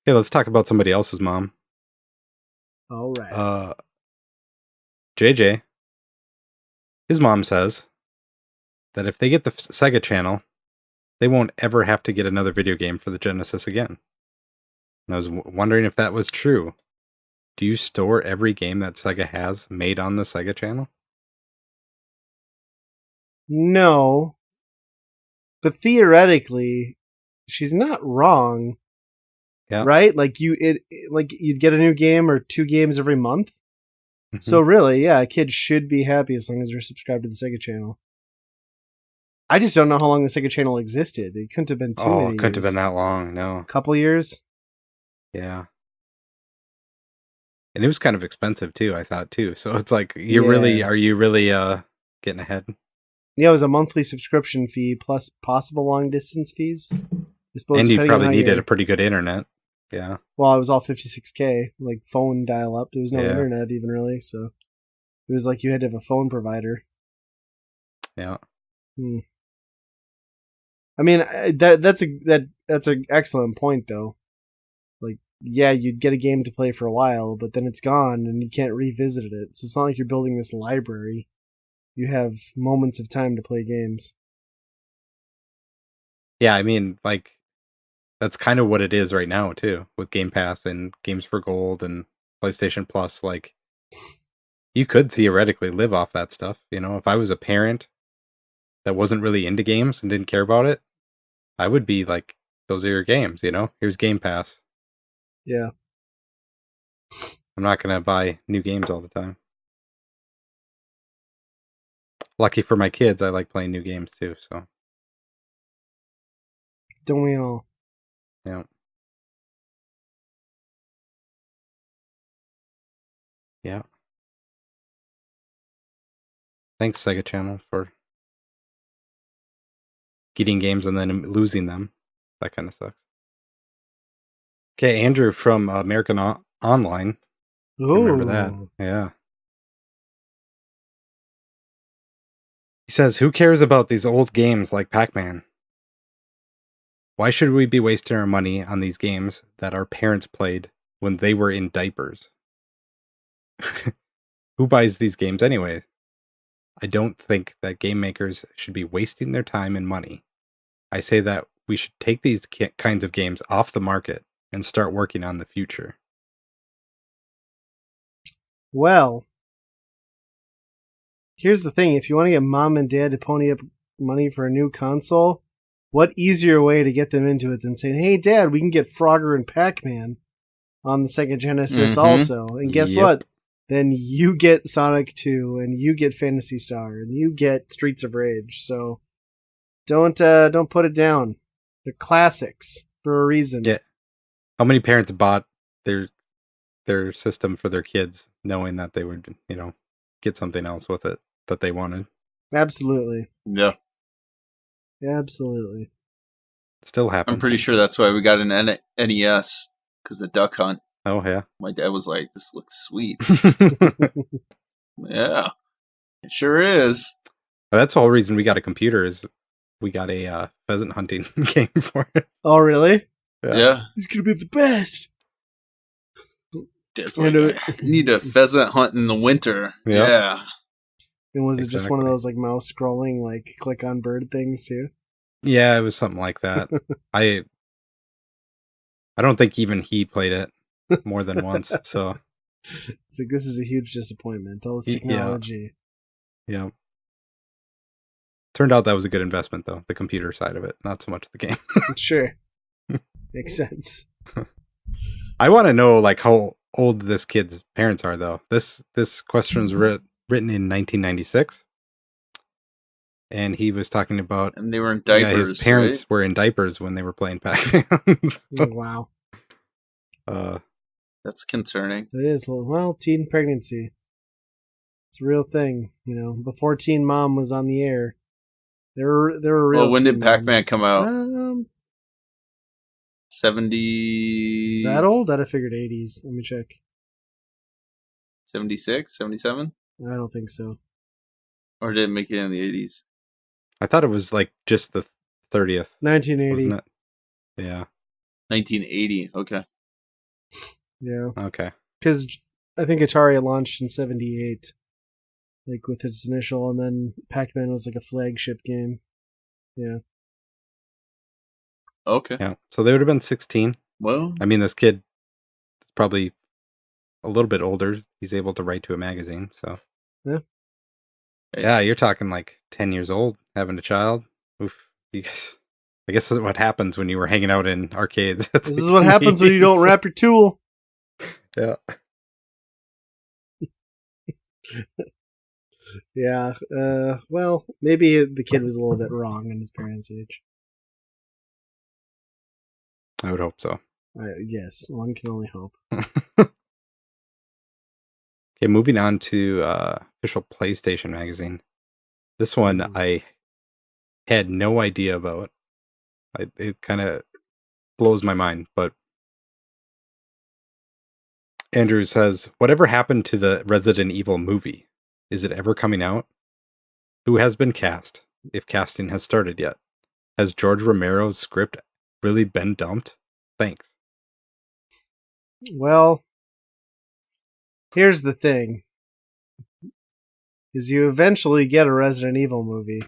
Hey, let's talk about somebody else's mom. All right. JJ, his mom says that if they get the Sega channel, they won't ever have to get another video game for the Genesis again. And I was wondering if that was true. Do you store every game that Sega has made on the Sega channel? No. But theoretically, she's not wrong. Yeah. Right? You'd get a new game or 2 games every month. Mm-hmm. So really, yeah, a kid should be happy as long as they're subscribed to the Sega channel. I just don't know how long the Sega channel existed. It couldn't have been too many years. Couldn't have been that long, no. A couple years? Yeah. And it was kind of expensive too, I thought too. So it's are you really getting ahead? Yeah, it was a monthly subscription fee plus possible long distance fees. And you probably needed a pretty good internet. Yeah. Well, it was all 56K, phone dial up. There was no internet even really, so It was like you had to have a phone provider. Yeah. I mean, that's an excellent point, though. Like, yeah, you'd get a game to play for a while, but then it's gone and you can't revisit it. So it's not like you're building this library. You have moments of time to play games. Yeah, I mean, like, that's kind of what it is right now, too, with Game Pass and Games for Gold and PlayStation Plus. Like, you could theoretically live off that stuff. You know, if I was a parent that wasn't really into games and didn't care about it, I would be like, those are your games, you know? Here's Game Pass. Yeah. I'm not going to buy new games all the time. Lucky for my kids, I like playing new games too, so. Don't we all? Yeah. Yeah. Thanks, Sega Channel, for getting games and then losing them. That kind of sucks. Okay, Andrew from American Online. Remember that? Yeah. He says, who cares about these old games like Pac-Man? Why should we be wasting our money on these games that our parents played when they were in diapers? Who buys these games anyway? I don't think that game makers should be wasting their time and money. I say that we should take these kinds of games off the market and start working on the future. Well, here's the thing. If you want to get mom and dad to pony up money for a new console, what easier way to get them into it than saying, hey, Dad, we can get Frogger and Pac-Man on the Sega Genesis also. And guess what? Then you get Sonic 2, and you get Phantasy Star, and you get Streets of Rage. So don't put it down. They're classics for a reason. Yeah. How many parents bought their system for their kids, knowing that they would, you know, get something else with it that they wanted? Absolutely. Yeah. Absolutely. Still happens. I'm pretty sure that's why we got an NES, because the Duck Hunt. Oh, yeah. My dad was like, this looks sweet. Yeah, it sure is. That's the whole reason we got a computer, is we got a pheasant hunting game for it. Oh, really? Yeah. It's going to be the best. Dad's like, I need a pheasant hunt in the winter. Yep. Yeah. And was it just one of those like mouse scrolling, like click on bird things too? Yeah, it was something like that. I don't think even he played it more than once. So it's like, this is a huge disappointment. All this technology. Yeah. Turned out that was a good investment, though. The computer side of it, not so much the game. Sure. Makes sense. I want to know like how old this kid's parents are, though. This question was written in 1996. And he was talking about... And they were in diapers, his parents were in diapers when they were playing Pac-Man. So, wow. That's concerning. It is. Well, teen pregnancy. It's a real thing. You know, before Teen Mom was on the air, there were real. Well, when did Pac-Man moms. come out? 70... Is that old? I'd have figured 80s. Let me check. 76? 77? I don't think so. Or did it make it in the 80s? I thought it was like just the 30th. 1980. Wasn't it? Yeah. 1980. Okay. Yeah. Okay. Because I think Atari launched in 78, like with its initial, and then Pac-Man was like a flagship game. Yeah. Okay. Yeah. So they would have been 16. Well, I mean, this kid is probably a little bit older. He's able to write to a magazine. So. Yeah. Yeah, you're talking like 10 years old, having a child. Oof. You guys. I guess that's what happens when you were hanging out in arcades. This is what happens when you don't wrap your tool. Yeah. Yeah. Well, maybe the kid was a little bit wrong in his parents' age. I would hope so. Yes, one can only hope. Okay, moving on to official PlayStation magazine. This one I had no idea about. It kind of blows my mind, but Andrew says, whatever happened to the Resident Evil movie? Is it ever coming out? Who has been cast, if casting has started yet? Has George Romero's script really been dumped? Thanks. Well, here's the thing. Is you eventually get a Resident Evil movie.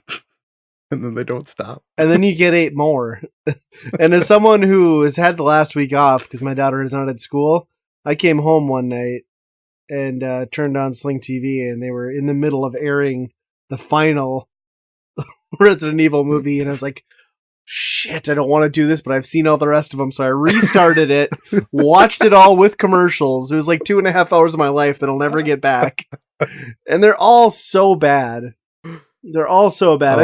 And then they don't stop. And then you get 8 more. And as someone who has had the last week off because my daughter is not at school, I came home one night and turned on Sling TV, and they were in the middle of airing the final Resident Evil movie, and I was like, shit, I don't want to do this, but I've seen all the rest of them, so I restarted it, watched it all with commercials. It was like 2.5 hours of my life that I'll never get back. And they're all so bad. They're all so bad. Oh.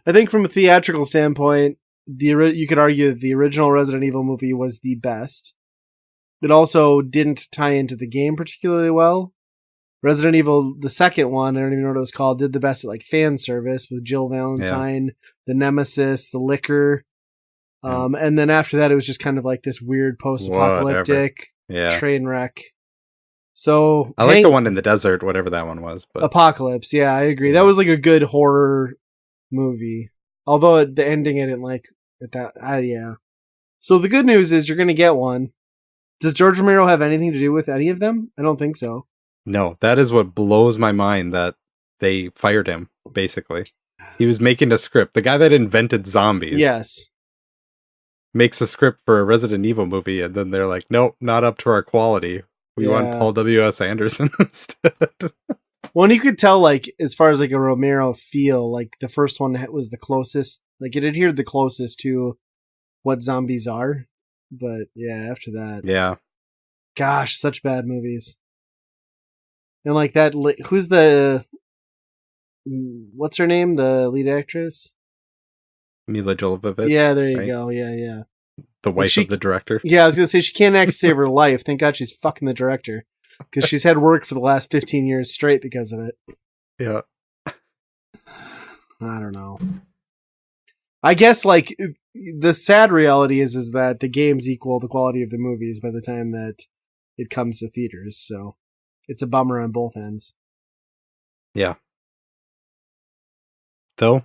I think from a theatrical standpoint, you could argue that the original Resident Evil movie was the best. It also didn't tie into the game particularly well. Resident Evil, the second one, I don't even know what it was called, did the best at like fan service with Jill Valentine, the Nemesis, the Licker. And then after that, it was just kind of like this weird post-apocalyptic train wreck. So I like the one in the desert, whatever that one was. But Apocalypse, yeah, I agree. That was like a good horror movie. Although the ending I didn't like at that. Yeah. So the good news is you're going to get one. Does George Romero have anything to do with any of them? I don't think so. No, that is what blows my mind, that they fired him, basically. He was making a script. The guy that invented zombies Yes. makes a script for a Resident Evil movie, and then they're like, nope, not up to our quality. We want Paul W.S. Anderson instead. Well, and you could tell, like, as far as like a Romero feel, like the first one was the closest, like it adhered the closest to what zombies are. But yeah, after that. Yeah. Gosh, such bad movies. And like that, who's the, what's her name? The lead actress? Mila Jovovich. Yeah, there you right? go. Yeah. The wife of the director. Yeah, I was going to say, she can't act to save her life. Thank God she's fucking the director. Because she's had work for the last 15 years straight because of it. Yeah. I don't know. I guess, like, the sad reality is that the games equal the quality of the movies by the time that it comes to theaters, so it's a bummer on both ends. Yeah. Though,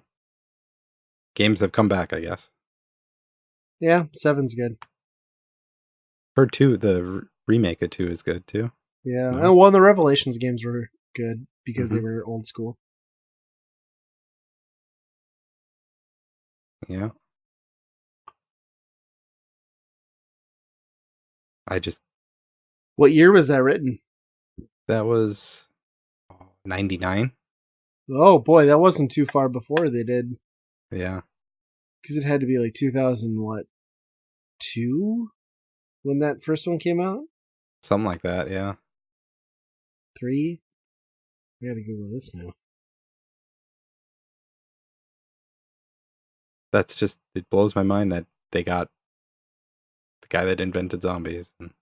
games have come back, I guess. Yeah, 7's good. Heard 2, the remake of 2 is good, too. Yeah, No. and one of the Revelations games were good because they were old school. Yeah. What year was that written? That was 99. Oh boy, that wasn't too far before they did. Yeah. Because it had to be like 2002 when that first one came out? Something like that, yeah. 3? I gotta Google this now. That's just, it blows my mind that they got the guy that invented zombies. And the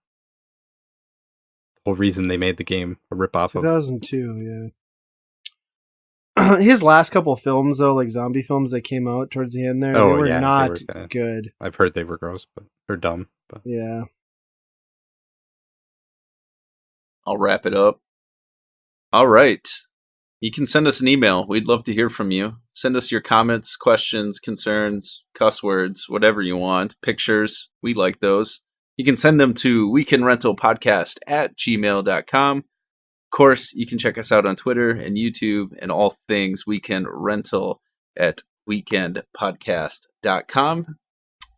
whole reason they made the game a ripoff of. 2002, yeah. His last couple films, though, like zombie films that came out towards the end there, they were not good. I've heard they were gross, but or dumb. But yeah. I'll wrap it up. All right. You can send us an email. We'd love to hear from you. Send us your comments, questions, concerns, cuss words, whatever you want. Pictures. We like those. You can send them to weekendrentalpodcast@gmail.com. Of course, you can check us out on Twitter and YouTube and all things Weekend Rental at weekendpodcast.com.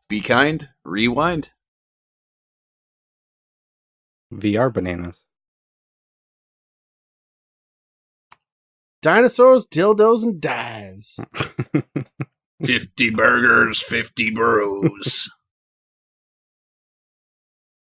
Be kind. Rewind. VR bananas. Dinosaurs, dildos, and dives. 50 burgers, 50 bros.